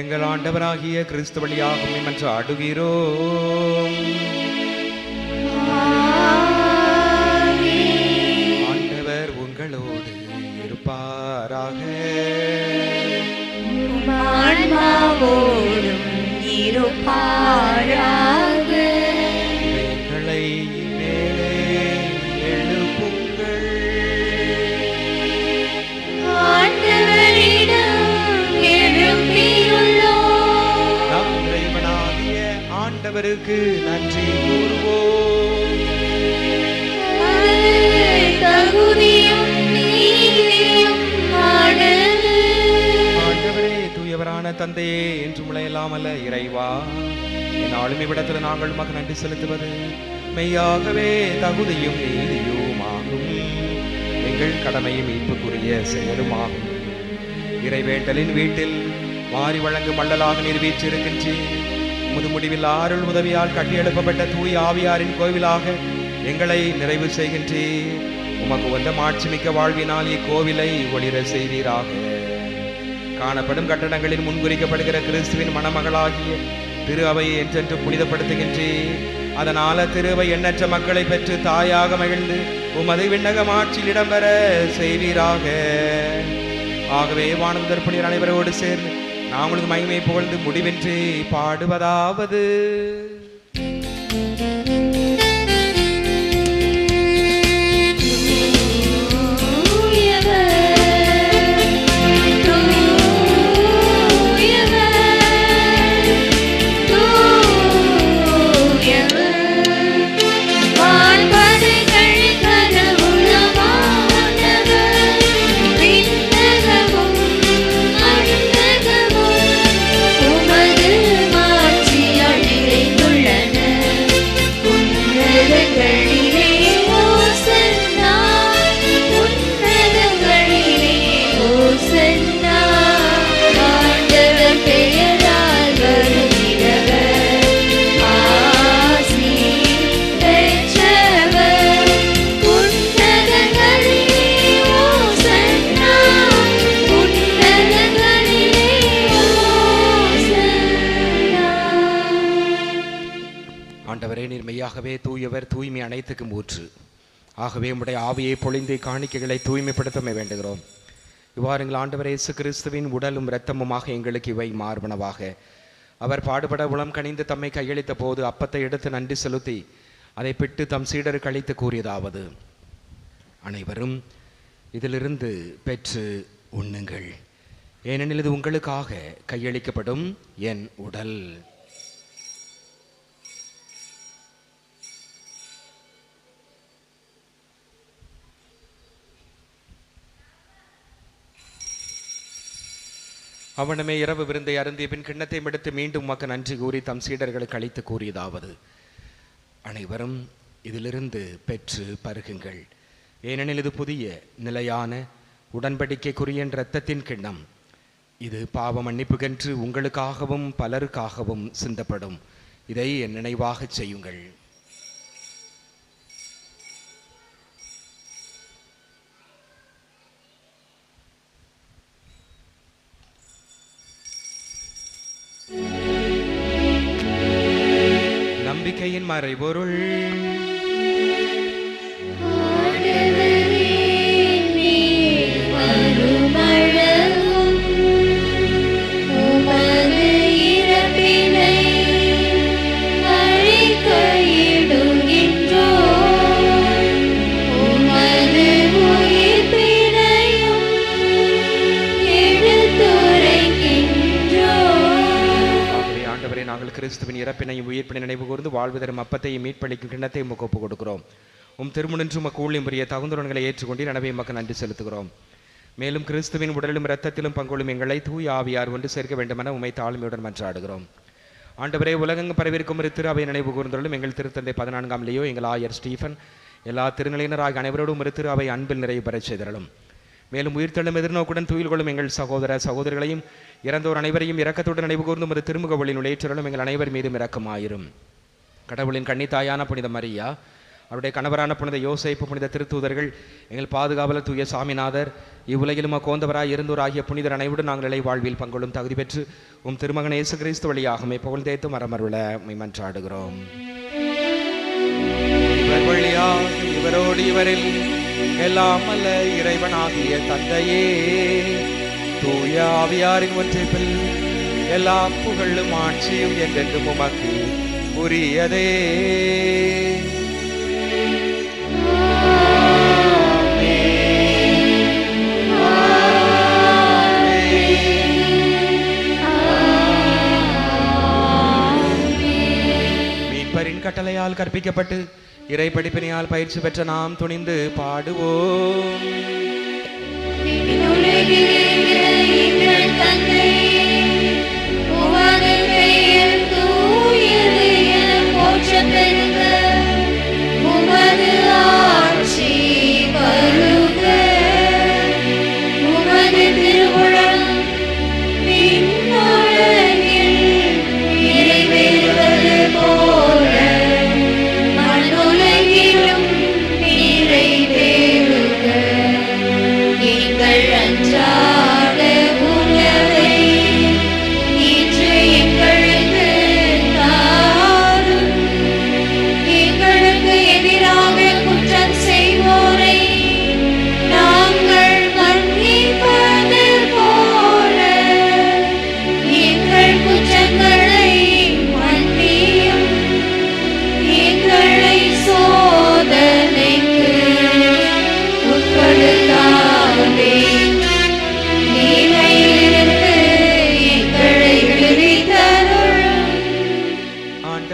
Speaker 2: எங்கள் ஆண்டவராகிய கிறிஸ்து வழியாக உம்மை மன்றாடுகிறோம். ஆண்டவர் உங்களோடு இருப்பாராக.
Speaker 4: ஆன்மாவோடும் இருப்பாராக.
Speaker 2: எங்களை மேலே எழுப்புங்கள்.
Speaker 4: ஆண்டவரிடம் எழுப்பியுள்ளோம்.
Speaker 2: நம் இறைவனாகிய ஆண்டவருக்கு நன்றி கூறுவோம்.
Speaker 4: தகுதியும் நீதியும் ஆண்டவரே,
Speaker 2: ஆண்டவரான தந்தையே, என்று முளையெல்லாம் அல்ல இறைவா, என்னாலும் இவ்விடத்தில் நாங்கள் உமக்கு நன்றி செலுத்துவது மெய்யாகவே தகுதியும் நீதியுமாகும். எங்கள் கடமையும் மீட்புக்குரிய செயலுமாகும். இறைவேண்டலின் வீட்டில் மாறி வழங்கும் மள்ளலாக நிறைவேற்றிருக்கின்றேன். முதுமுடிவில் அருள் உதவியால் கட்டியெழுப்பப்பட்ட தூய் ஆவியாரின் கோவிலாக எங்களை நிறைவு செய்கின்றேன். உமக்கு வந்த மாட்சிமிக்க வாழ்வினால் இக்கோவிலை ஒளிர செய்வீராக. காணப்படும் கட்டடங்களில் முன்குறிக்கப்படுகிற கிறிஸ்துவின் மணமகளாகிய திரு அவையை என்றென்று புனிதப்படுத்துகின்றேன். அதனால திரு அவை எண்ணற்ற மக்களை பெற்று தாயாக மகிழ்ந்து உமது விண்ணக ஆட்சியில் இடம்பெற செய்வீராக. ஆகவே வானதர் புனிதர் அனைவரோடு சேர்ந்து நாங்களுக்கு மகிமை புகழ்ந்து முடிவின்றி பாடுவதாவது: தூயவர், தூய்மை அனைத்துக்கும் ஊற்று. ஆகவே உம்முடைய ஆவியை பொழிந்து காணிக்கைகளை தூய்மைப்படுத்த வேண்டுகிறோம். இவ்வாறு எங்கள் ஆண்டவர் இயேசு கிறிஸ்துவின் உடலும் இரத்தமுமாக எங்களுக்கு இவை மார்பனவாக. அவர் பாடுபட உளம் கனிந்து தம்மை கையளித்த போது அப்பத்தை எடுத்து நன்றி செலுத்தி அதை பிட்டு தம் சீடருக்கு அளித்து கூறியதாவது: அனைவரும் இதிலிருந்து பெற்று உண்ணுங்கள், ஏனெனில் இது உங்களுக்காக கையளிக்கப்படும் என் உடல். அவனமே இரவு விருந்தை அருந்திய பின் கிண்ணத்தை எடுத்து மீண்டும் உமக்கு நன்றி கூறி தம் சீடர்களுக்கு அளித்து கூறியதாவது: அனைவரும் இதிலிருந்து பெற்று பருகுங்கள், ஏனெனில் இது புதிய நிலையான உடன்படிக்கைக்குரிய இரத்தத்தின் கிண்ணம். இது பாவ மன்னிப்புக்கென்று உங்களுக்காகவும் பலருக்காகவும் சிந்தப்படும். இதை என் நினைவாக செய்யுங்கள். நம்பிக்கையின் மறைபொருள்: கிறிஸ்துவின் இறப்பினையும் உயிர்ப்பினை நினைவு கூர்ந்து வாழ்வு தரும் அப்பத்தையும் மீட்பளிக்கும் கிண்ணத்தை உமக்கு ஒப்புக் கொடுக்கிறோம். திருமுனின்று உமக்கு ஊழியம் புரிய தகுந்தவர்களை ஏற்றுக்கொண்டு எனவே உமக்கு நன்றி செலுத்துகிறோம். மேலும் கிறிஸ்துவின் உடலிலும் இரத்தத்திலும் பங்கொள்ளும் எங்களை தூய் ஆவியார் ஒன்று சேர்க்க வேண்டுமென உம்மை தாழ்மையுடன் மன்றாடுகிறோம். ஆண்டவரே, உலகெங்கும் பரவிருக்கும் திரு அவை நினைவு கூர்ந்தொள்ளும் எங்கள் திருத்தந்தை 14ஆம் லியோ, எங்கள் ஆயர் ஸ்டீஃபன், எல்லா திருநிலையினராக அனைவரோடும் திரு அவை அன்பில் நிறைவு பெறச் செய்தருளும். மேலும் உயிர்த்தெழும் எதிர்நோக்குடன் துயில் கொள்ளும் எங்கள் சகோதர சகோதரிகளையும் இறந்தோர் அனைவரையும் இரக்கத்துடன் நினைவு கூர்ந்து ஒரு திருமுக ஒளி நுழைற்றலும் எங்கள் அனைவர் மீதும் இரக்கமாயிரும். கடவுளின் கன்னித்தாயான புனித மரியா, அவருடைய கணவரான புனித யோசேப்பு, புனித திருத்தூதர்கள், எங்கள் பாதுகாவலர் தூய சாமிநாதர், இவ்வுலகிலும் அக்கோந்தவராய் இருந்தோர் ஆகிய புனிதர் அனைவரும் நாங்கள் இலை வாழ்வில் பங்கொள்ளும் தகுதி பெற்று திருமகன் இயேசு கிறிஸ்து வழியாகவே புகழ்ந்தேத்து மரமருள மன்றாடுகிறோம். இவர் வழியாக இவரோடு இவரில் எல்லாம் அல்ல இறைவனாகிய தந்தையே, தூய ஆவியாரின் ஒன்றைப்பில் எல்லா புகழும் ஆட்சியும் என்றென்றும் உமக்கு உரியதே. மீட்பரின் கட்டளையால் கற்பிக்கப்பட்டு இறை படிப்பினையால் பயிற்சி பெற்ற நாம் துணிந்து பாடுவோம்.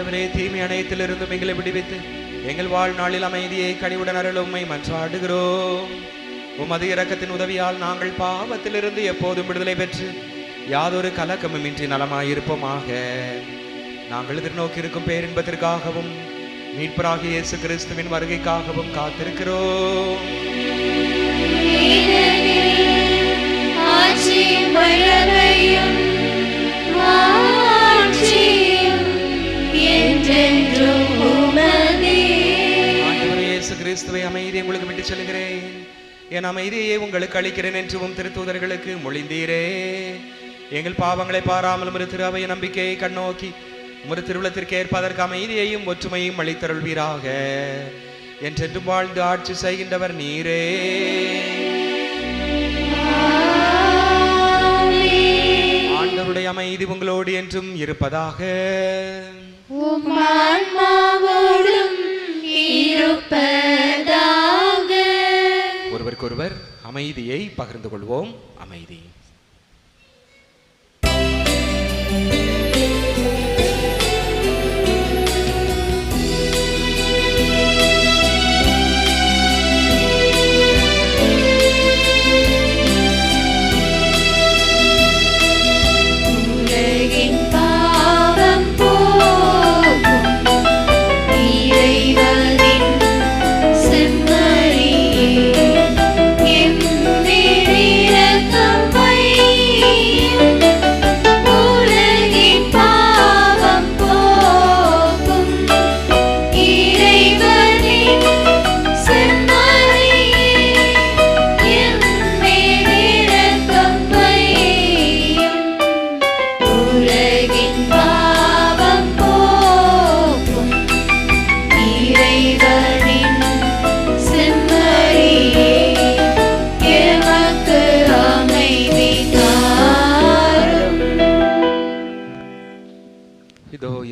Speaker 2: ஆண்டவரே, தீமை அனைத்திலிருந்தும் எங்களை விடுவித்து எங்கள் வாழ்நாளில் அமைதியை கனிவுடன் அருள உம்மை மன்றாடுகிறோம். உமது இரக்கத்தின் உதவியால் நாங்கள் பாவத்திலிருந்து எப்போதும் விடுதலை பெற்று யாதொரு கலக்கமுமின்றி நலமாயிருப்போமாக. நாங்கள் எதிர்நோக்கி இருக்கும் பேரின்பத்திற்காகவும் மீட்பராகிய இயேசு கிறிஸ்துவின் வருகைக்காகவும் காத்திருக்கிறோம். ஆண்டவரே இயேசு கிறிஸ்துவை அமைதியை உங்களுக்கு விட்டு செல்கிறேன், என் அமைதியை உங்களுக்கு அளிக்கிறேன் என்றும் திருத்தூதர்களுக்கு மொழிந்தீரே. எங்கள் பாவங்களை பாராமல் ஒரு திரு அவைய நம்பிக்கையை கண்ணோக்கி ஒரு திருவுளத்திற்கு ஏற்பதற்கு அமைதியையும் ஒற்றுமையும் அளித்தருள்வீராக. என்றென்றும் வாழ்ந்து ஆட்சி செய்கின்றவர் நீரே. ஆண்டவருடைய அமைதி உங்களோடு என்றும் இருப்பதாக. ஒருவருக்கொருவர் அமைதியை பகிர்ந்து கொள்வோம். அமைதி.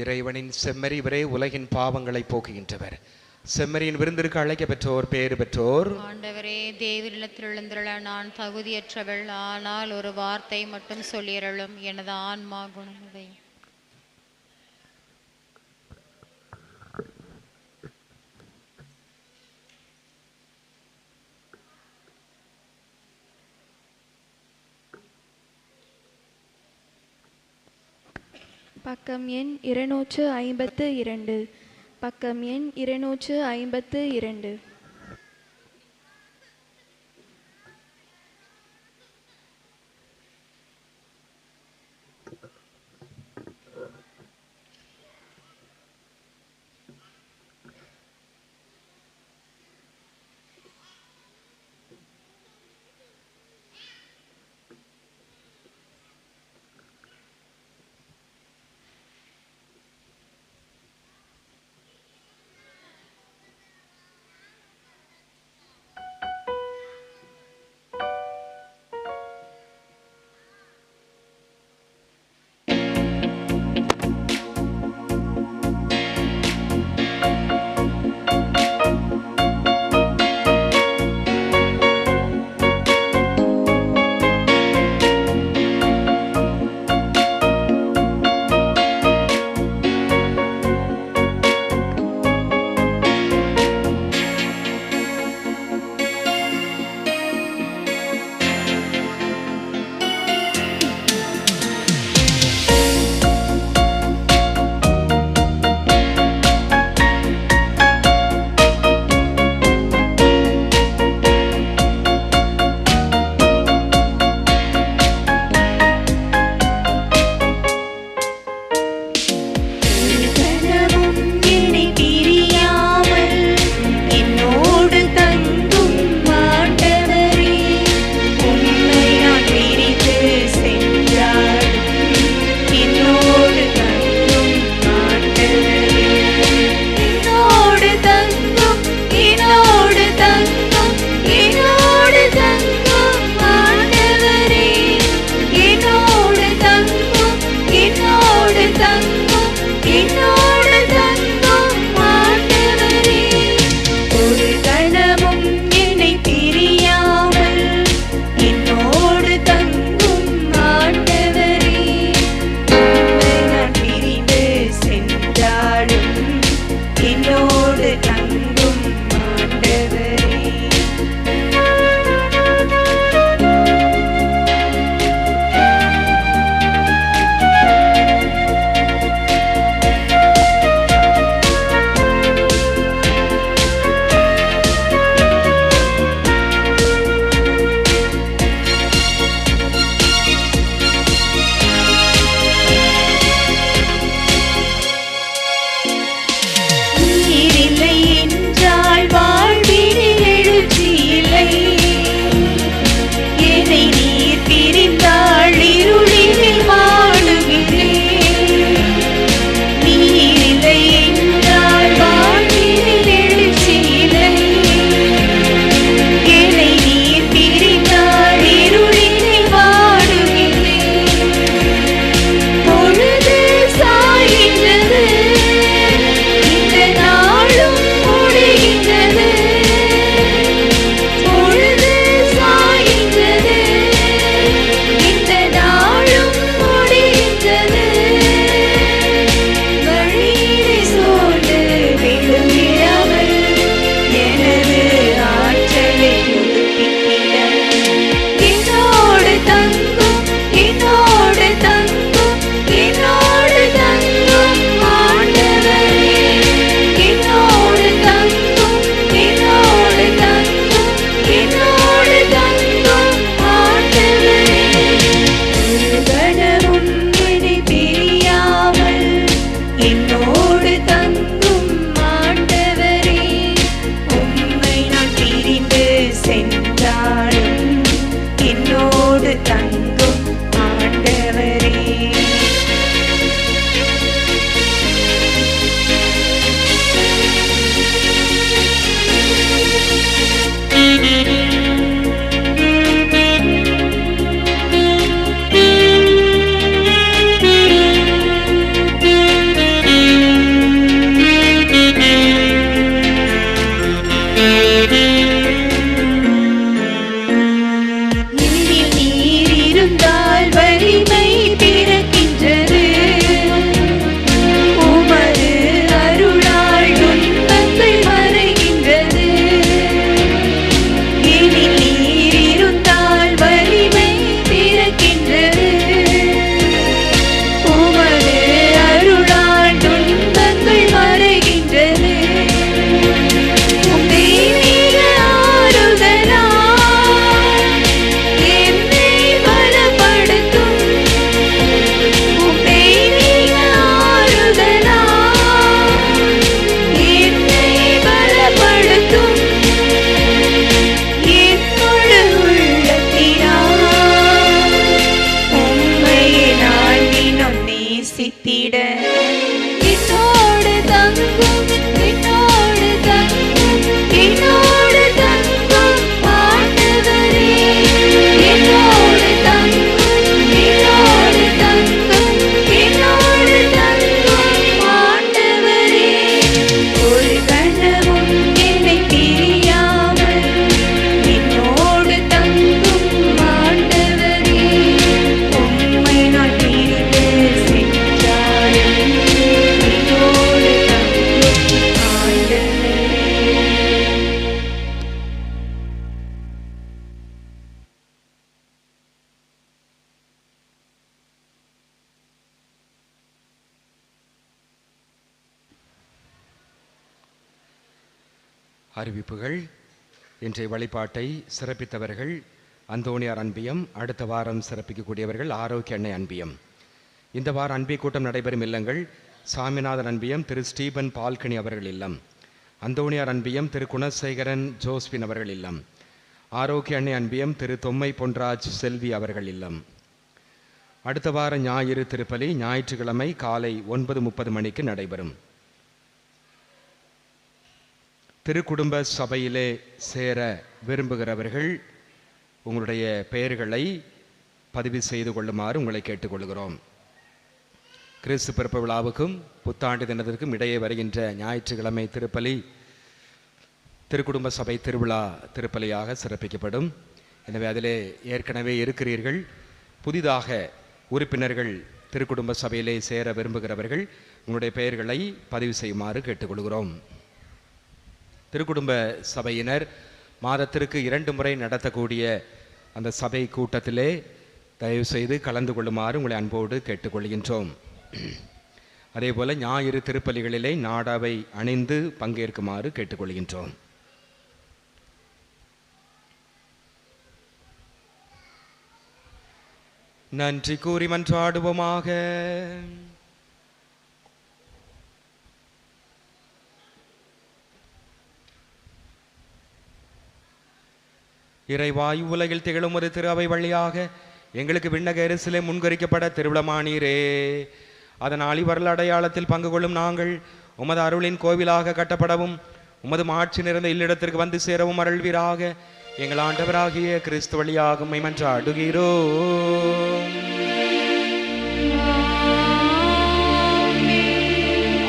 Speaker 2: இறைவனின் செம்மறி, இவரே உலகின் பாவங்களை போக்குகின்றவர். செம்மறியின் விருந்திற்கு அழைக்க பெற்றோர் பேறு பெற்றோர்.
Speaker 10: ஆண்டவரே, தேவரிடத்தில் எழுந்துள்ள நான் தகுதியற்றவள், ஆனால் ஒரு வார்த்தை மட்டும் சொல்லியருளும், எனது ஆன்மா குணமடையும்.
Speaker 1: பக்கம் எண் 252. பக்கம் எண் 252.
Speaker 4: என்னோடு தங்கும் ஆண்டவரே, உம்மை நான் பிரிந்து சென்றாலும் என்னோடு தங்கும் ஆண்டவரே. என்னில் நீர் இருந்தால் வலிமை பிறக்கின்றது, உமது அருளால் துன்பங்கள் மறைகின்றது. என்னில் நீர் இருந்தால் வலிமை பிறக்கின்றது, உமது அருளால் துன்பங்கள் மறைகின்றது. உம் தெய்வீக ஆறுதலால் என்னை பலப்படுத்தும், உம் தெய்வீக ஆறுதலால் என்னை பலப்படுத்தும். என் முழு உள்ளத்தினால் உம்மையே நான் தினம் நேசித்திட, என்னோடு தங்கும், என்னோடு தங்கும், என்னோடு தங்கும் ஆண்டவரே, என்னோடு தங்கும், என்னோடு தங்கும், என்னோடு தங்கும் ஆண்டவரே. ஒரு கணமும் என்னை பிரியாமல் என்னோடு தங்கும் ஆண்டவரே, உம்மை நான் பிரிந்து சென்றாலும் என்னோடு தங்கும் ஆண்டவரே.
Speaker 2: அறிவிப்புகள். இன்றைய வழிபாட்டை சிறப்பித்தவர்கள் அந்தோணியார் அன்பியம், அடுத்த வாரம் சிறப்பிக்கக்கூடியவர்கள் ஆரோக்கிய அன்னை அன்பியம். இந்த வார அன்பிய கூட்டம் நடைபெறும் இல்லங்கள் சாமிநாதன் அன்பியம் திரு ஸ்டீபன் பால்கனி அவர்கள் இல்லம், அந்தோணியார் அன்பியம் திரு குணசேகரன் ஜோஸ்பின் அவர்கள் இல்லம், ஆரோக்கிய அன்னை அன்பியம் திரு தொம்மை பொன்ராஜ் செல்வி அவர்கள் இல்லம். அடுத்த வார ஞாயிறு திருப்பலி ஞாயிற்றுக்கிழமை காலை 9:30 மணிக்கு நடைபெறும். திருக்குடும்ப சபையிலே சேர விரும்புகிறவர்கள் உங்களுடைய பெயர்களை பதிவு செய்து கொள்ளுமாறு உங்களை கேட்டுக்கொள்கிறோம். கிறிஸ்து பிறப்பு விழாவுக்கும் புத்தாண்டு தினத்திற்கும் இடையே வருகின்ற ஞாயிற்றுக்கிழமை திருப்பலி திருக்குடும்ப சபை திருவிழா திருப்பலியாக சிறப்பிக்கப்படும். எனவே அதிலே ஏற்கனவே இருக்கிறீர்கள். புதிதாக உறுப்பினர்கள் திருக்குடும்ப சபையிலே சேர விரும்புகிறவர்கள் உங்களுடைய பெயர்களை பதிவு செய்யுமாறு கேட்டுக்கொள்கிறோம். திருக்குடும்ப சபையினர் மாதத்திற்கு 2 முறை நடத்தக்கூடிய அந்த சபை கூட்டத்திலே தயவு செய்து கலந்து கொள்ளுமாறு உங்களை அன்போடு கேட்டுக்கொள்கின்றோம். அதேபோல ஞாயிறு திருப்பலிகளிலே நாடாவை அணிந்து பங்கேற்குமாறு கேட்டுக்கொள்கின்றோம். நன்றி கூறி மன்றாடுவோமாக. இறைவாய் உலகில் திகழும் ஒரு திரு அவை வழியாக எங்களுக்கு விண்ணக எருசலேம் முன்கரிக்கப்பட திருவிழமானீரே. அதனால் இவரல் அடையாளத்தில் பங்கு கொள்ளும் நாங்கள் உமது அருளின் கோவிலாக கட்டப்படவும் உமது மாட்சி நிறைந்த இல்லிடத்திற்கு வந்து சேரவும் அருள்வீராக. எங்கள் ஆண்டவராகிய கிறிஸ்து வழியாக உம்மை மன்றாடுகிறோம்.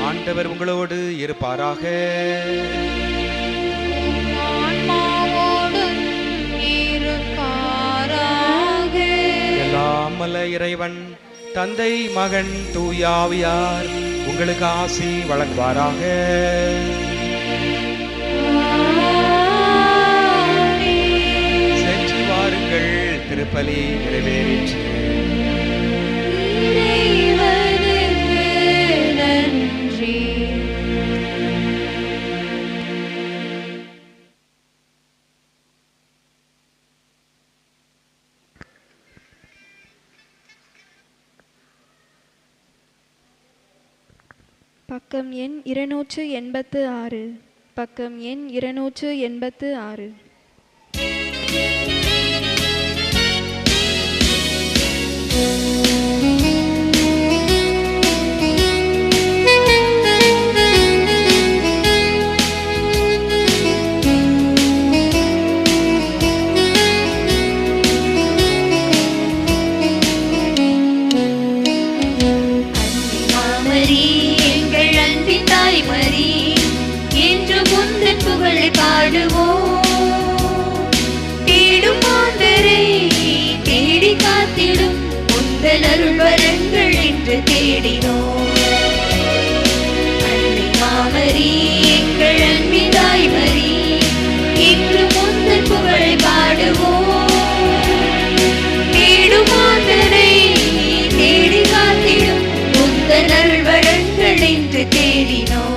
Speaker 2: ஆண்டவர் உங்களோடு இருப்பாராக. எல்லாம் வல்ல இறைவன் தந்தை மகன் தூயாவியார் உங்களுக்கு ஆசி வழங்குவாராக. சென்று வாருங்கள், திருப்பலி நிறைவேறிற்று.
Speaker 1: பக்கம் எண் 286. பக்கம் எண் 286.
Speaker 4: அருள்வரங்கள் என்று தேடினோம். அன்னை மாமரி எங்கள் அன்பிதாய் மரி, இன்று முந்தன் புகழை பாடுவோம். தேடும் ஆண்டரை தேடி காத்திடும் முந்தன் அருள்வரங்கள் என்று தேடினோம்.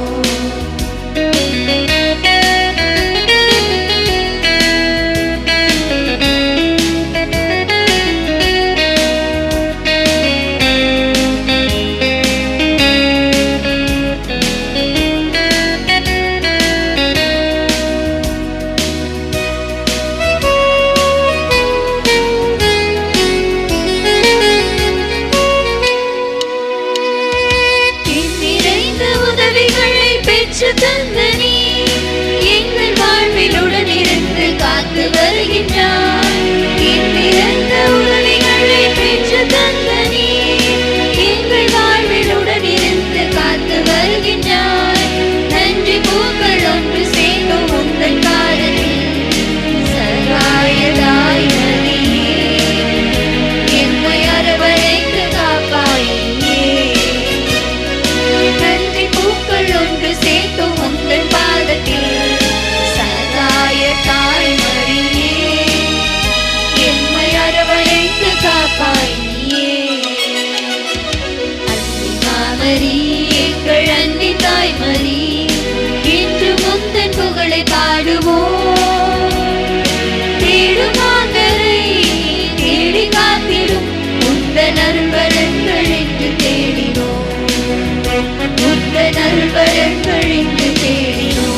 Speaker 4: எங்கள் வாழ்வில் உடனிருந்து காத்து வருகின்றார். இன்றிருந்த உதவிகளை பெற்று தந்தனி எங்கள் வாழ்வில் உடனிருந்து காத்து வருகின்றார். நன்றி பூக்கள் ஒன்று சேர்க்கும் உங்கள் காலத்தில் சகாயதாய் மரியே, எம்மை அரவணைத்து காப்பாயே. நன்றி பூக்கள் ஒன்று சேர்க்கும் உங்கள் பாதத்தில் சகாய தாய் மரியே, எம்மை அரவணைத்து காப்பாயே. அன்னை மாமரி எங்கள் அன்னை தாய் மரி, இன்று முந்தன் புகழை பாடுவோம். தேடும் ஆண்டரை தேடி காத்திடும் முந்தன் அருள்வரங்கள் என்று தேடினோம். முந்தன் அருள்வரங்கள் என்று தேடினோம்.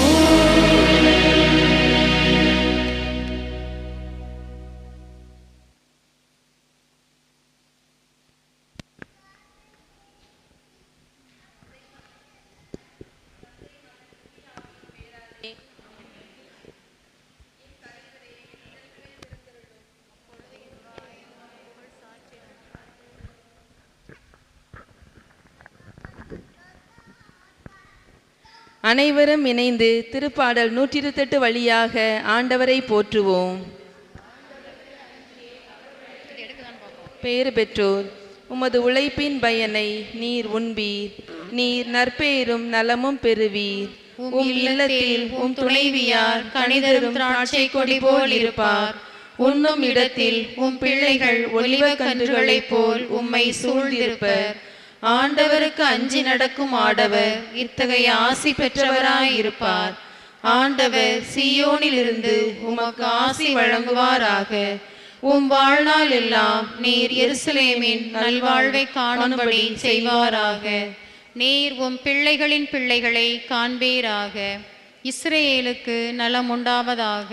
Speaker 3: அனைவரும் இணைந்து திருப்பாடல் 128 வழியாக ஆண்டவரை போற்றுவோம். பேறு பெற்றோர், உமது உழைப்பின் பயனை நீர் உண்பீர். நீர் நற்பேரும் நலமும் பெறுவீர். உம் இல்லத்தில் உம் துணைவியார் கனிதரும் திராட்சை கொடி போல் இருப்பார். உண்ணும் இடத்தில் உம் பிள்ளைகள் ஒலிவ கன்றுகளைப் போல் உம்மை சூழ்ந்திருப்பர். ஆண்டவருக்கு அஞ்சி நடக்கும் ஆடவர் இத்தகைய ஆசி பெற்றவராயிருப்பார். ஆண்டவர் சீயோனில் இருந்து உமக்கு ஆசி வழங்குவாராக. உம் வாழ்நாள் எல்லாம் நீர் எருசலேமின் நல்வாழ்வை காணும்படி செய்வாராக.
Speaker 10: நீர் உம் பிள்ளைகளின் பிள்ளைகளை காண்பீராக. இஸ்ரேலுக்கு நலம் உண்டாவதாக.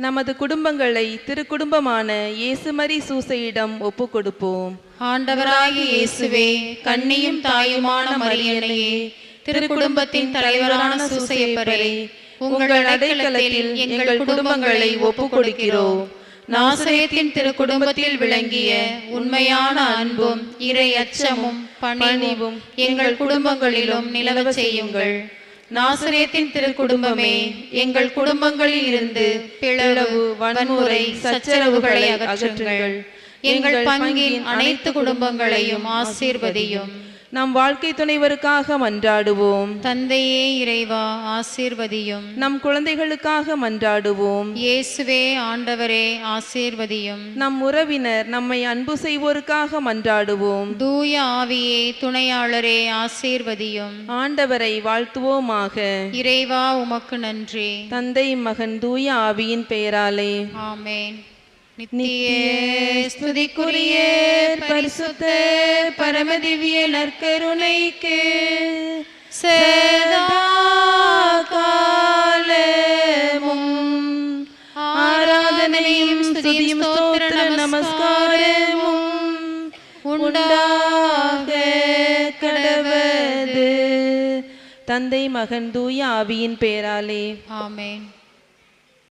Speaker 3: நமது குடும்பங்களை திருக்குடும்பமான இயேசுமரி சூசையிடம் ஒப்பு கொடுப்போம்.
Speaker 10: ஆண்டவராகிய இயேசுவே, கன்னியும் தாயுமான மரியன்னையே, திருக்குடும்பத்தின் தலைவரான சூசையப்பரே, உங்கள் அடைக்கலத்தில் எங்கள் குடும்பங்களை ஒப்பு கொடுக்கிறோம். நாசரேத்தின் திருக்குடும்பத்தில் விளங்கிய உண்மையான அன்பும் இறை அச்சமும் பணிவும் எங்கள் குடும்பங்களிலும் நிலவ செய்யுங்கள். நாசரேத்தின் திருக்குடும்பமே, எங்கள் குடும்பங்களில் இருந்து பிளவு, வன்முறை, சச்சரவுகளை அகற்றுங்கள். எங்கள் பங்கின் அனைத்து குடும்பங்களையும் ஆசீர்வதியும்.
Speaker 3: நம் வாழ்க்கை துணைவருக்காக மன்றாடுவோம்.
Speaker 10: தந்தையே இறைவா, ஆசீர்வதியும்.
Speaker 3: நம் குழந்தைகளுக்காக மன்றாடுவோம்.
Speaker 10: இயேசுவே ஆண்டவரே, ஆசீர்வதியும்.
Speaker 3: நம் உறவினர், நம்மை அன்பு செய்வோருக்காக மன்றாடுவோம்.
Speaker 10: தூய ஆவியே, துணையாளரே, ஆசீர்வதியும்.
Speaker 3: ஆண்டவரை வாழ்த்துவோமாக.
Speaker 10: இறைவா, உமக்கு நன்றி.
Speaker 3: தந்தை, மகன், தூய ஆவியின் பெயராலே
Speaker 10: ஆமென்.
Speaker 3: நித்திய ஸ்துதிக்குரிய பரிசுத்த பரமதிவ்ய நற்கருணைக்கு
Speaker 11: தந்தை மகன் தூய ஆவியின் பெயராலே
Speaker 10: ஆமென்.